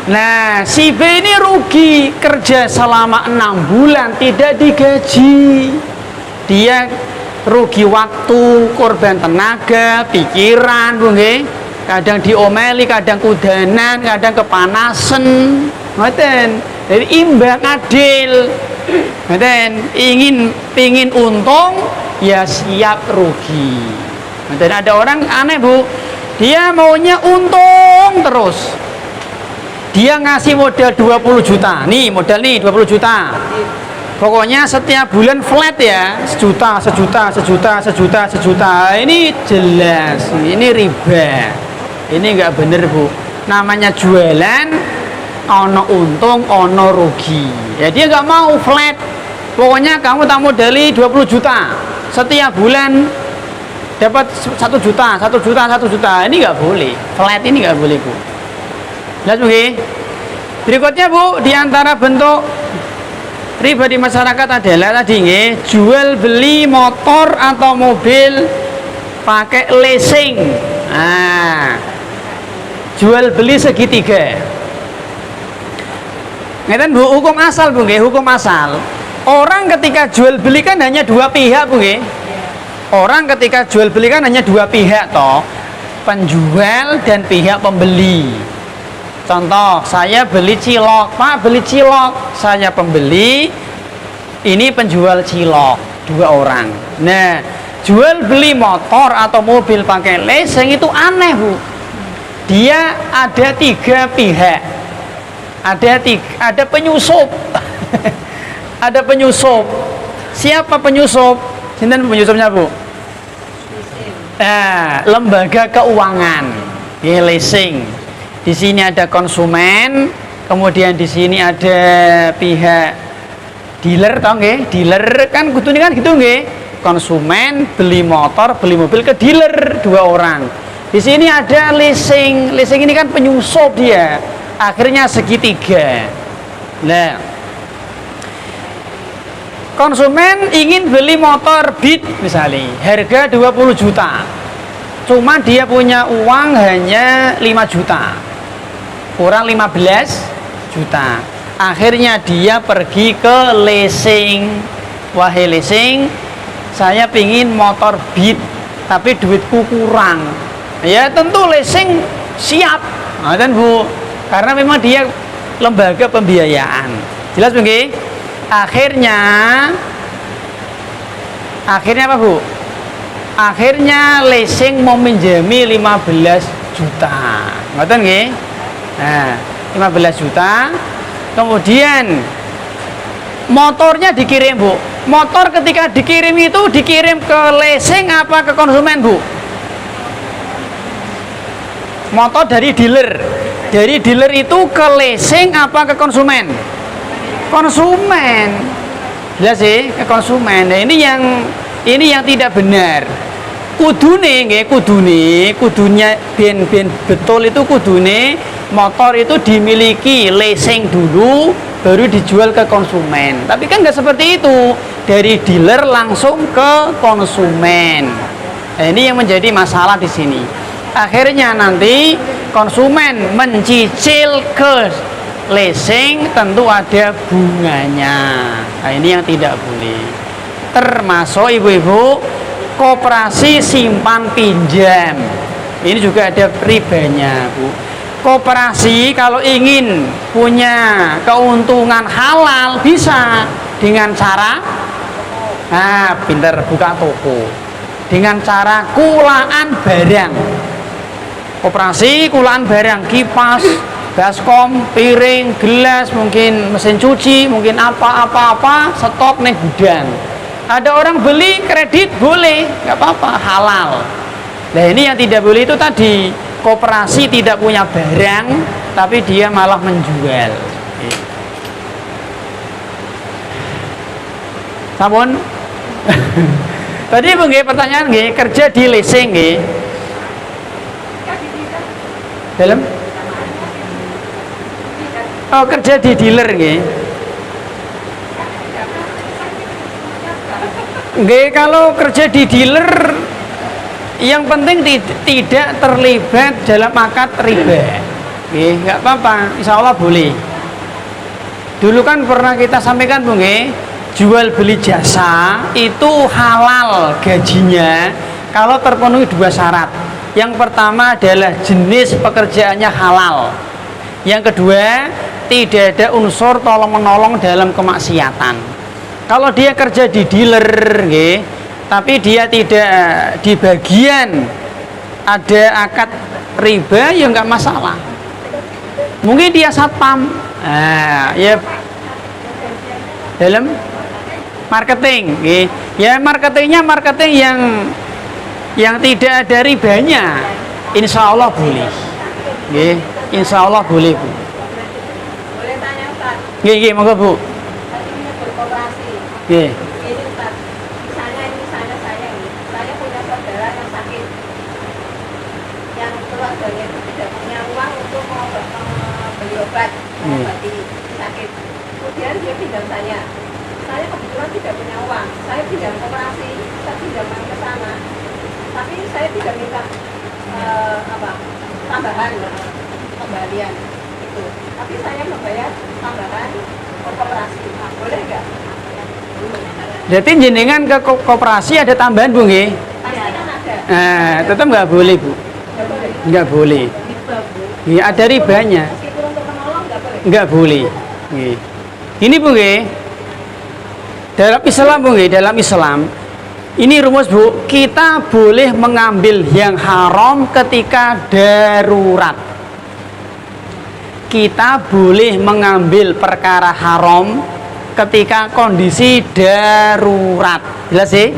Nah, si B ini rugi, kerja selama 6 bulan tidak digaji. Dia rugi waktu, korban tenaga, pikiran, Bu nggih. Kadang diomeli, kadang kudanan, kadang kepanasan. Ngoten. Jadi imbang adil. Ngoten, ingin untung ya siap rugi. Ngoten, ada orang aneh Bu. Dia maunya untung terus. Dia ngasih modal 20 juta. Nih, modal nih 20 juta. Pokoknya setiap bulan flat ya, sejuta. Ini jelas, ini riba. Ini enggak bener Bu. Namanya jualan, ono untung, ono rugi. Ya dia nggak mau flat. Pokoknya kamu tak modali 20 juta. Setiap bulan dapat 1 juta. Ini nggak boleh. Flat ini nggak boleh Bu. Jelas Bu. Berikutnya Bu, di antara bentuk riba di masyarakat adalah tadi nggih, jual beli motor atau mobil pakai leasing. Nah, jual beli segitiga. Ngeten Bu, hukum asal Bu nggih, hukum asal. Orang ketika jual beli kan hanya dua pihak Bu nggih. Orang ketika jual beli kan hanya dua pihak toh, penjual dan pihak pembeli. Contoh, saya beli cilok, Pak beli cilok, saya pembeli, ini penjual cilok, 2 orang. Nah, jual beli motor atau mobil pakai leasing itu aneh Bu. Dia ada 3 pihak. Ada penyusup. Ada penyusup. Siapa penyusup? Sinten penyusupnya Bu? Lembaga keuangan, leasing. Di sini ada konsumen, kemudian di sini ada pihak dealer, tau nggih? Dealer kan kudune kan gitu nggih. Konsumen beli motor, beli mobil ke dealer, 2 orang. Di sini ada leasing. Leasing ini kan penyusup dia. Akhirnya segitiga. Nah, konsumen ingin beli motor Beat misalnya, harga 20 juta. Cuma dia punya uang hanya 5 juta. Kurang 15 juta. Akhirnya dia pergi ke leasing. Wahai leasing, saya pingin motor Beat, tapi duitku kurang. Ya tentu leasing siap. Nah, dan Bu, karena memang dia lembaga pembiayaan. Jelas Bu nggih? Akhirnya apa Bu? Akhirnya leasing meminjami 15 juta. Ngoten nggih? Nah, 15 juta. Kemudian motornya dikirim Bu. Motor ketika dikirim itu dikirim ke leasing apa ke konsumen Bu? Motor dari dealer. Dari dealer itu ke leasing apa ke konsumen? Konsumen. Jelas sih, ke konsumen. Nah, ini yang tidak benar. Kudune nggih, kudunya ben betul itu kudune motor itu dimiliki leasing dulu baru dijual ke konsumen. Tapi kan nggak seperti itu. Dari dealer langsung ke konsumen. Nah, ini yang menjadi masalah di sini. Akhirnya nanti konsumen mencicil ke leasing tentu ada bunganya. Nah, ini yang tidak boleh. termasuk ibu-ibu koperasi simpan pinjam. Ini juga ada ribanya, Bu. Koperasi kalau ingin punya keuntungan halal bisa dengan cara pinter buka toko. Dengan cara kulaan barang. Koperasi kulaan barang, kipas, baskom, piring, gelas, mungkin mesin cuci, mungkin apa-apa stok nih gudang. Ada orang beli kredit boleh, nggak apa-apa, halal. Nah ini yang tidak boleh itu tadi, koperasi tidak punya barang tapi dia malah menjual. Sampun. Tadi nggih pertanyaan nggih, kerja di leasing nggih. Dalam? Oh, kerja di dealer nggih. Nggih, kalau kerja di dealer yang penting tidak terlibat dalam akad riba. Nggih, enggak apa-apa, insya Allah boleh. Dulu kan pernah kita sampaikan Bu nggih, jual beli jasa itu halal gajinya kalau terpenuhi dua syarat. Yang pertama adalah jenis pekerjaannya halal. Yang kedua, tidak ada unsur tolong-menolong dalam kemaksiatan. Kalau dia kerja di dealer nggih, tapi dia tidak di bagian ada akad riba, ya enggak masalah. Mungkin dia satpam, ya dalam marketing, ya marketingnya marketing yang tidak ada ribanya, insya Allah boleh, insya Allah boleh Bu. Boleh tanya Ustaz? Monggo Bu. Tadi menyebut koperasi. Nggih. Ini Ustaz, misalnya saya punya saudara yang sakit, yang keluarganya itu tidak punya uang untuk beli obat, mengobati sakit. Kemudian dia pinjam saya kebetulan tidak punya uang, saya pinjam koperasi, saya pinjamkan ke sana, tapi saya tidak minta tambahan kembalian itu, tapi saya membayar tambahan ke koperasi, boleh nggak? Jadi jenengan ke koperasi ada tambahan Bu nggih? Pasti kan ada. Tetap nggak boleh Bu. Nggak boleh. Ya, ada ribanya. Meskipun untuk menolong nggak boleh. Nggak boleh. Nggih. Ini Bu nggih. Dalam Islam Bu nggih, dalam Islam ini rumus Bu, kita boleh mengambil yang haram ketika darurat. Kita boleh mengambil perkara haram ketika kondisi darurat. Jelas sih?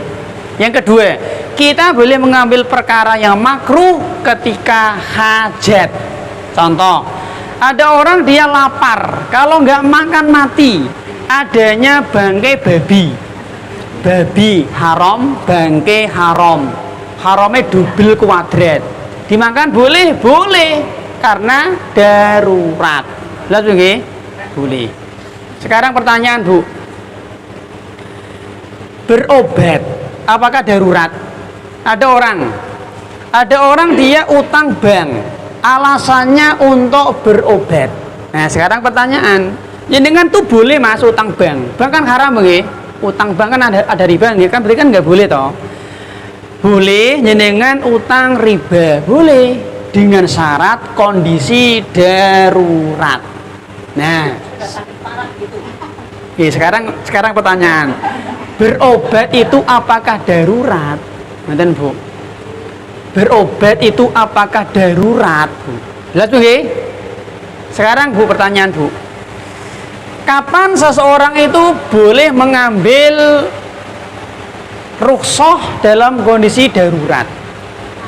Yang kedua, kita boleh mengambil perkara yang makruh ketika hajat. Contoh, ada orang dia lapar, kalau nggak makan mati. Adanya bangkai babi haram, bangkai haram, haramnya double kuadrat. Dimakan boleh karena darurat. Jelas nggih? Boleh. Sekarang pertanyaan Bu, berobat apakah darurat? Ada orang dia utang bank, alasannya untuk berobat. Nah sekarang pertanyaan, jenengan tuh boleh Mas utang bank kan haram nggih? Utang bank kan ada riba nggih, kan berarti kan nggak boleh toh? Boleh jenengan utang riba, boleh dengan syarat kondisi darurat. Nah sekarang pertanyaan, berobat itu apakah darurat? Nanti Bu, berobat itu apakah darurat Bu? Jelas Bu nggih? Sekarang Bu, pertanyaan Bu, kapan seseorang itu boleh mengambil rukhsah dalam kondisi darurat?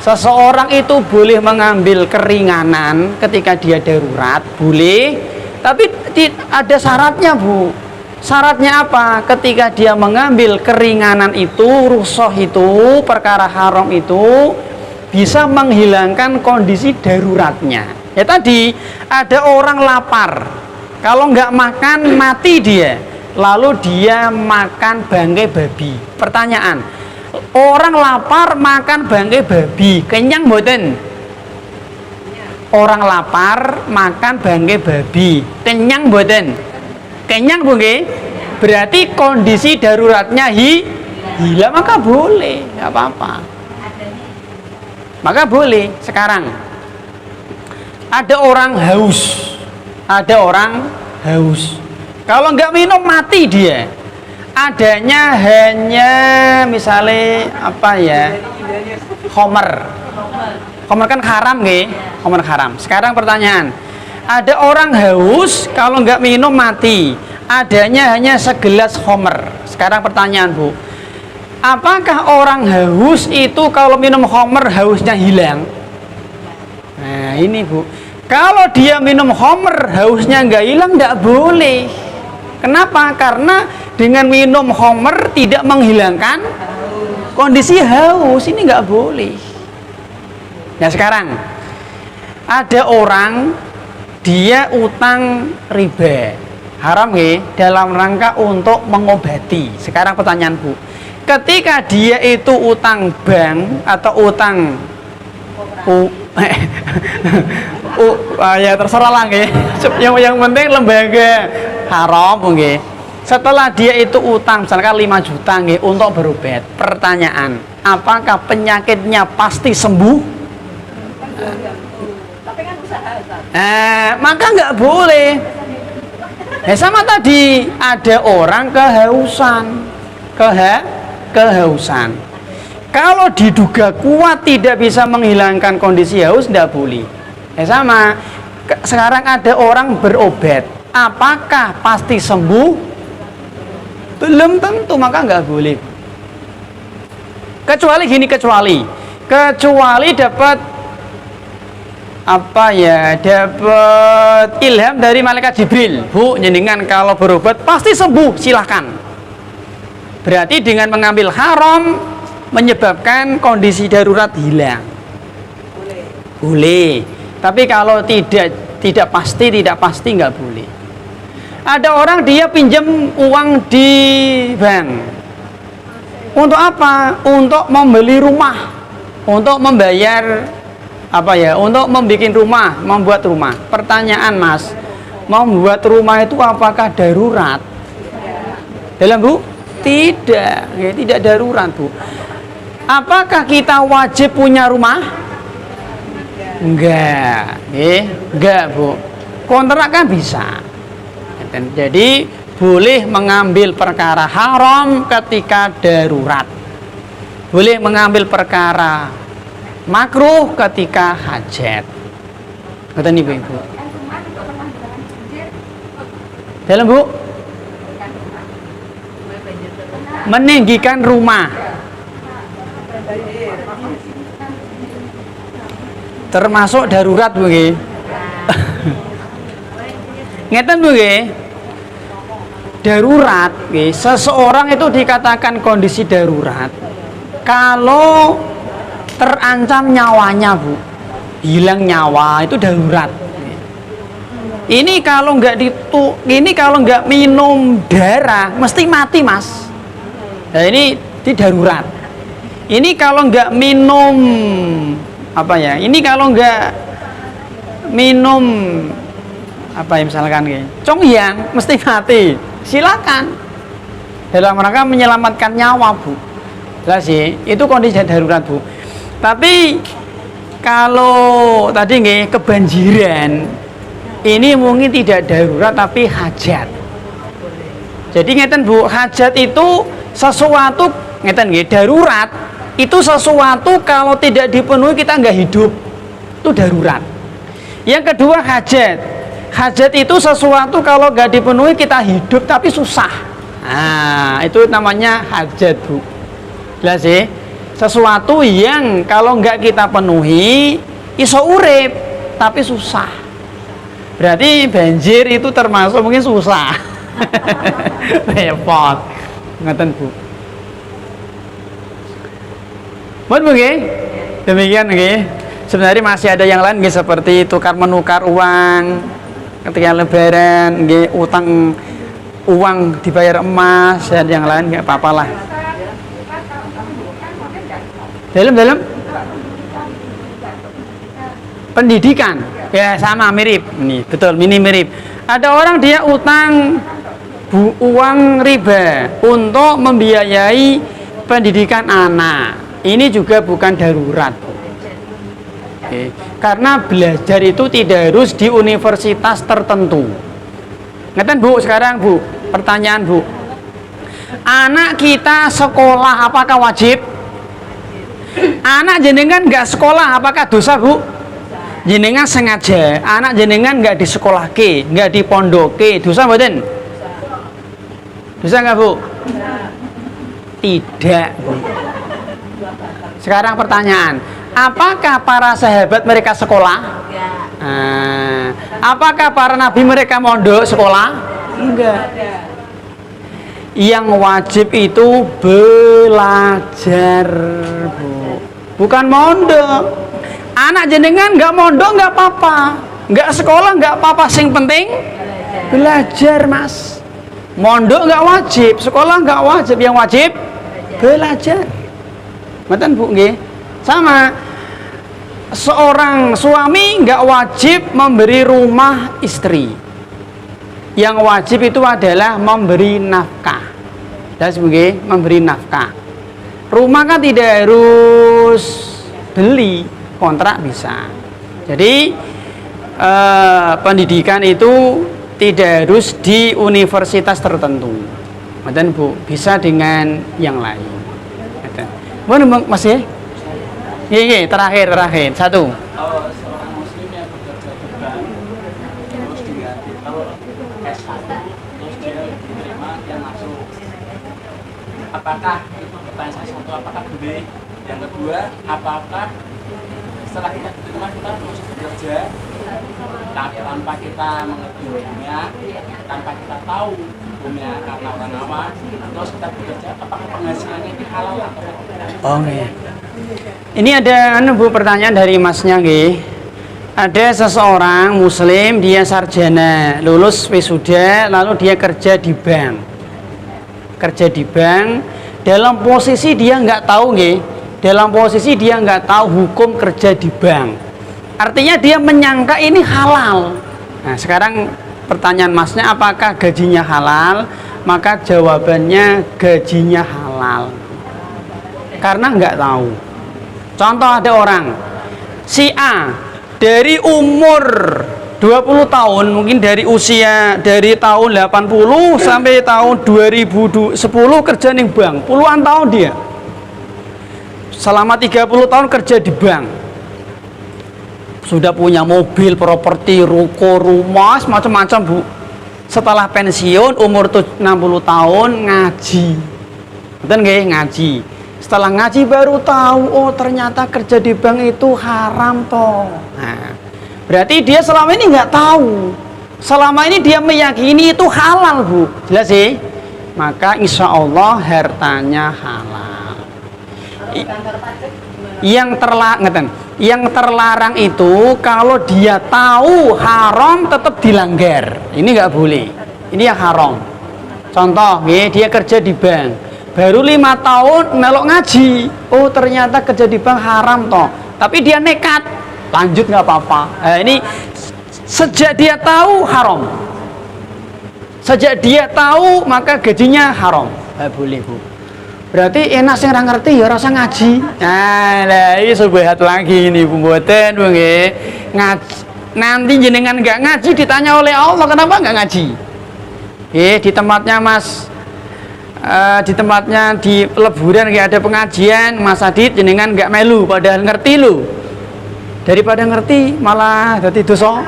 Seseorang itu boleh mengambil keringanan ketika dia darurat, boleh, tapi ada syaratnya Bu. Syaratnya apa? Ketika dia mengambil keringanan itu, rukhsah itu, perkara haram itu bisa menghilangkan kondisi daruratnya. Ya tadi, ada orang lapar, kalau nggak makan mati dia, lalu dia makan bangkai babi. Pertanyaan, orang lapar makan bangkai babi, kenyang mboten? Orang lapar makan bangkai babi, kenyang mboten? Kenyang Bu nggih? Berarti kondisi daruratnya hilang maka boleh, nggak apa-apa. Maka boleh. Sekarang ada orang haus, kalau nggak minum mati dia. Adanya hanya misalnya apa ya, khamr kan haram nggih, khamr haram. Sekarang pertanyaan, ada orang haus kalau nggak minum mati, adanya hanya segelas khamr. Sekarang pertanyaan Bu, apakah orang haus itu kalau minum khamr hausnya hilang? Nah ini Bu, kalau dia minum khamr hausnya nggak hilang, nggak boleh. Kenapa? Karena dengan minum khamr tidak menghilangkan kondisi haus, ini nggak boleh. Nah sekarang ada orang dia utang riba, haram nggih, dalam rangka untuk mengobati. Sekarang pertanyaan Bu, ketika dia itu utang bank atau utang ya terserah lah nggih. Yang penting lembaga haram nggih. Setelah dia itu utang misalkan 5 juta nggih untuk berobat. Pertanyaan, apakah penyakitnya pasti sembuh? Tapi kan usaha. Maka nggak boleh. Sama tadi ada orang kehausan. Kalau diduga kuat tidak bisa menghilangkan kondisi haus, tidak boleh. Sama. Sekarang ada orang berobat, apakah pasti sembuh? Belum tentu, maka nggak boleh. Kecuali dapat apa ya, dapat ilham dari malaikat Jibril. Bu, jenengan kalau berobat pasti sembuh, silahkan. Berarti dengan mengambil haram menyebabkan kondisi darurat hilang. Boleh. Tapi kalau tidak pasti nggak boleh. Ada orang dia pinjam uang di bank. Untuk apa? Untuk membeli rumah, untuk membayar apa ya? Untuk membuat rumah. Pertanyaan Mas, membuat rumah itu apakah darurat? Dalam Bu? Tidak, ya, tidak darurat Bu. Apakah kita wajib punya rumah? Enggak, enggak Bu. Kontrak kan bisa. Jadi boleh mengambil perkara haram ketika darurat. Boleh mengambil perkara makruh ketika hajat. Kata Ibu. Dalam Bu? Meninggikan rumah. Termasuk darurat Bu nggih. Ngeten Bu nggih. Darurat nggih, seseorang itu dikatakan kondisi darurat kalau terancam nyawanya Bu. Hilang nyawa itu darurat. Ini kalau nggak minum darah mesti mati Mas. Nah, ini darurat. Ini kalau nggak minum apa ya? Ini kalau nggak minum apa ya misalkan kayak congyang mesti mati. Silakan. Dalam rangka menyelamatkan nyawa Bu. Jelas sih, itu kondisi darurat Bu. Tapi kalau tadi nggih kebanjiran, ini mungkin tidak darurat tapi hajat. Jadi ngeten Bu, hajat itu sesuatu ngeten nggih, darurat itu sesuatu kalau tidak dipenuhi kita nggak hidup. Itu darurat. Yang kedua hajat. Hajat itu sesuatu kalau nggak dipenuhi kita hidup tapi susah. Nah, itu namanya hajat Bu. Jelas sih? Sesuatu yang kalau nggak kita penuhi iso urip tapi susah. Berarti banjir itu termasuk mungkin susah. Repot. Ngeten Bu. Mohon nggih. Demikian nggih. Sebenarnya masih ada yang lain nggih seperti tukar menukar uang. Ketika lebaran, utang uang dibayar emas dan yang lain nggak apa-apa lah. Dalam pendidikan ya sama mirip nih, betul ini mirip. Ada orang dia utang uang riba untuk membiayai pendidikan anak ini juga bukan darurat. Oke. Karena belajar itu tidak harus di universitas tertentu. Ngeten Bu, sekarang Bu, pertanyaan Bu. Anak kita sekolah apakah wajib? Anak jenengan nggak sekolah apakah dosa Bu? Jenengan sengaja, anak jenengan nggak di sekolah ke, nggak di pondok ke, dosa mboten? Dosa nggak Bu? Tidak Bu. Sekarang pertanyaan, apakah para sahabat mereka sekolah? Apakah para nabi mereka mondok sekolah? Enggak. Yang wajib itu belajar Bu, bukan mondok. Anak jenengan nggak mondok nggak apa-apa, nggak sekolah nggak apa-apa, sing penting belajar Mas. Mondok nggak wajib, sekolah nggak wajib, yang wajib belajar. Mboten Bu nggih? Sama. Seorang suami nggak wajib memberi rumah istri. Yang wajib itu adalah memberi nafkah. Dan sebagai memberi nafkah. Rumah kan tidak harus beli, kontrak bisa. Jadi pendidikan itu tidak harus di universitas tertentu. Mboten Bu, bisa dengan yang lain. Mohon Mas ya. Iya, terakhir satu. Kalau seorang muslim yang bekerja di bank terus diganti kalau S1 terus dia diterima yang masuk, apakah itu pertanyaan saya satu, apakah boleh? Yang kedua, apakah setelah kita diterima kita terus bekerja tanpa kita mengerti hukumnya, tanpa kita tahu hukumnya karena orang awam, terus kita bekerja, apakah penghasilannya itu halal atau tidak? Oh iya. Ini ada Bu pertanyaan dari Masnya nggih. Ada seseorang muslim, dia sarjana, lulus wisuda, lalu dia kerja di bank. Kerja di bank dalam posisi dia nggak tahu nggih. Dalam posisi dia nggak tahu hukum kerja di bank. Artinya dia menyangka ini halal. Nah, sekarang pertanyaan Masnya, apakah gajinya halal? Maka jawabannya gajinya halal. Karena nggak tahu. Contoh, ada orang si A dari umur 20 tahun, mungkin dari usia dari tahun 80 sampai tahun 2010 kerja di bank, puluhan tahun dia. Selama 30 tahun kerja di bank. Sudah punya mobil, properti, ruko, rumah, macam-macam Bu. Setelah pensiun umur 60 tahun ngaji. Betul nggih? Ngaji. Setelah ngaji baru tahu, oh ternyata kerja di bank itu haram toh. Nah, berarti dia selama ini nggak tahu. Selama ini dia meyakini itu halal Bu. Jelas sih? Maka insya Allah hartanya halal. Yang terlarang itu kalau dia tahu haram tetap dilanggar. Ini nggak boleh. Ini yang haram. Contoh, dia kerja di bank. Baru 5 tahun melok ngaji, oh ternyata kerja di bank haram toh, tapi dia nekat lanjut nggak apa-apa. Nah, ini sejak dia tahu haram, sejak dia tahu maka gajinya haram. Boleh Bu, berarti enak sih orang ngerti ya rasa ngaji. Nah ini subhat lagi ini Bu, mboten Bu nggih. Ngaji nanti jenengan nggak ngaji ditanya oleh Allah kenapa nggak ngaji. Di tempatnya Mas, di tempatnya di peleburan nggak ada pengajian, Mas Adit jenengan nggak melu padahal ngerti lu, daripada ngerti malah jadi dosa.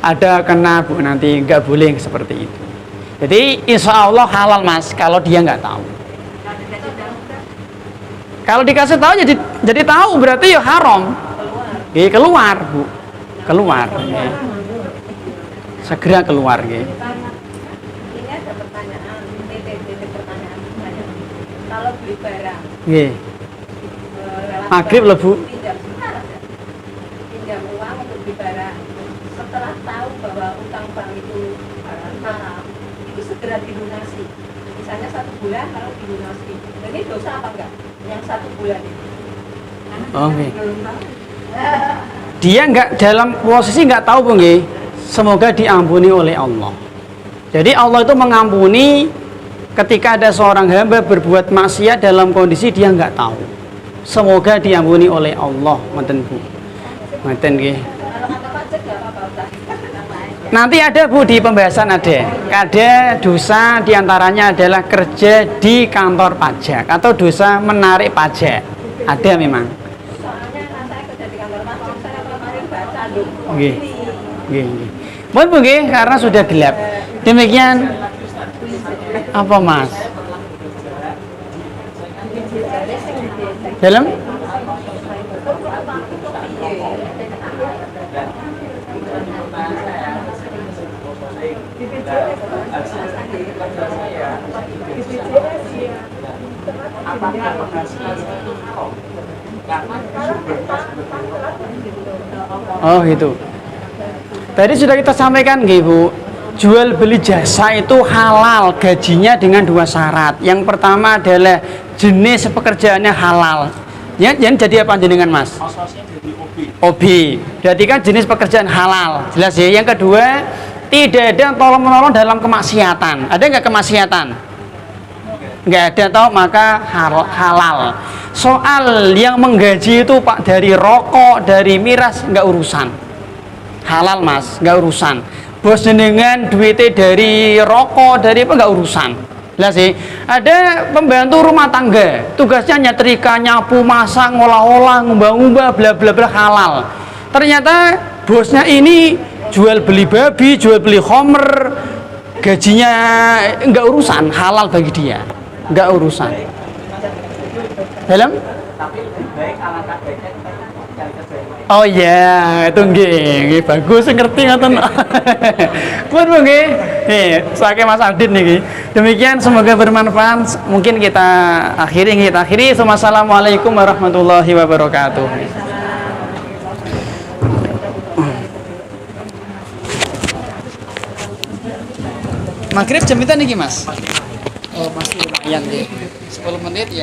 Ada kena Bu, nanti nggak boleh seperti itu. Jadi insya Allah halal Mas kalau dia nggak tahu. Kalau dikasih tahu jadi tahu berarti ya haram. Keluar Bu, keluar. Segera keluar gitu. Kalau beli barang, maghrib loh Bu. Pinjam uang untuk beli barang. Setelah tahu bahwa utang bank itu haram, itu segera dilunasi. Misalnya 1 bulan kalau dilunasi, ini dosa apa enggak? Yang 1 bulan itu. Oke. Dia nggak dalam posisi nggak tahu Bu nggih. Semoga diampuni oleh Allah. Jadi Allah itu mengampuni ketika ada seorang hamba berbuat maksiat dalam kondisi dia nggak tahu. Semoga diampuni oleh Allah, ngoten Bu. Ngoten nggih. Kalau kata pajak nggak apa-apa Ustaz. Nanti ada Bu di pembahasan ada dosa diantaranya adalah kerja di kantor pajak atau dosa menarik pajak. Ada memang. Soalnya saya kerja di kantor pajak, saya kemarin baca loh. Nggih. Nggih, nggih. Mohon Bu nggih, karena sudah gelap. Demikian apa Mas? Dalam? Apakah penghasilan saya itu haram? Karena Oh gitu. Tadi sudah kita sampaikan nggih Bu, jual beli jasa itu halal gajinya dengan dua syarat. Yang pertama adalah jenis pekerjaannya halal. Ya, jadi apa jenengan Mas? ososnya jadi hobi. Hobi. Berarti kan jenis pekerjaan halal. Jelas ya. Yang kedua, tidak ada tolong menolong dalam kemaksiatan. Ada nggak kemaksiatan? Nggak ada, tau, maka halal. Soal yang menggaji itu Pak dari rokok, dari miras, nggak urusan. Halal Mas, nggak urusan. Bos jenengan duitnya dari rokok, dari apa, nggak urusan. Lah sih, ada pembantu rumah tangga, tugasnya nyetrika, nyapu, masak, ngolah-olah, ngubah-ngubah, bla bla bla, halal. Ternyata bosnya ini jual beli babi, jual beli homer, gajinya nggak urusan, halal bagi dia, nggak urusan. Dalam? Tapi lebih baik alangkah baiknya kita cari kerja yang lain. Oh iya, itu nggih, bagus ngerti ngoten. Pun nggih. Saking Mas Adit niki. Demikian semoga bermanfaat. Mungkin kita akhiri. Wassalamualaikum warahmatullahi wabarakatuh. Maghrib jam itu niki Mas. Oh, masih lumayan nggih. 10 menit ya.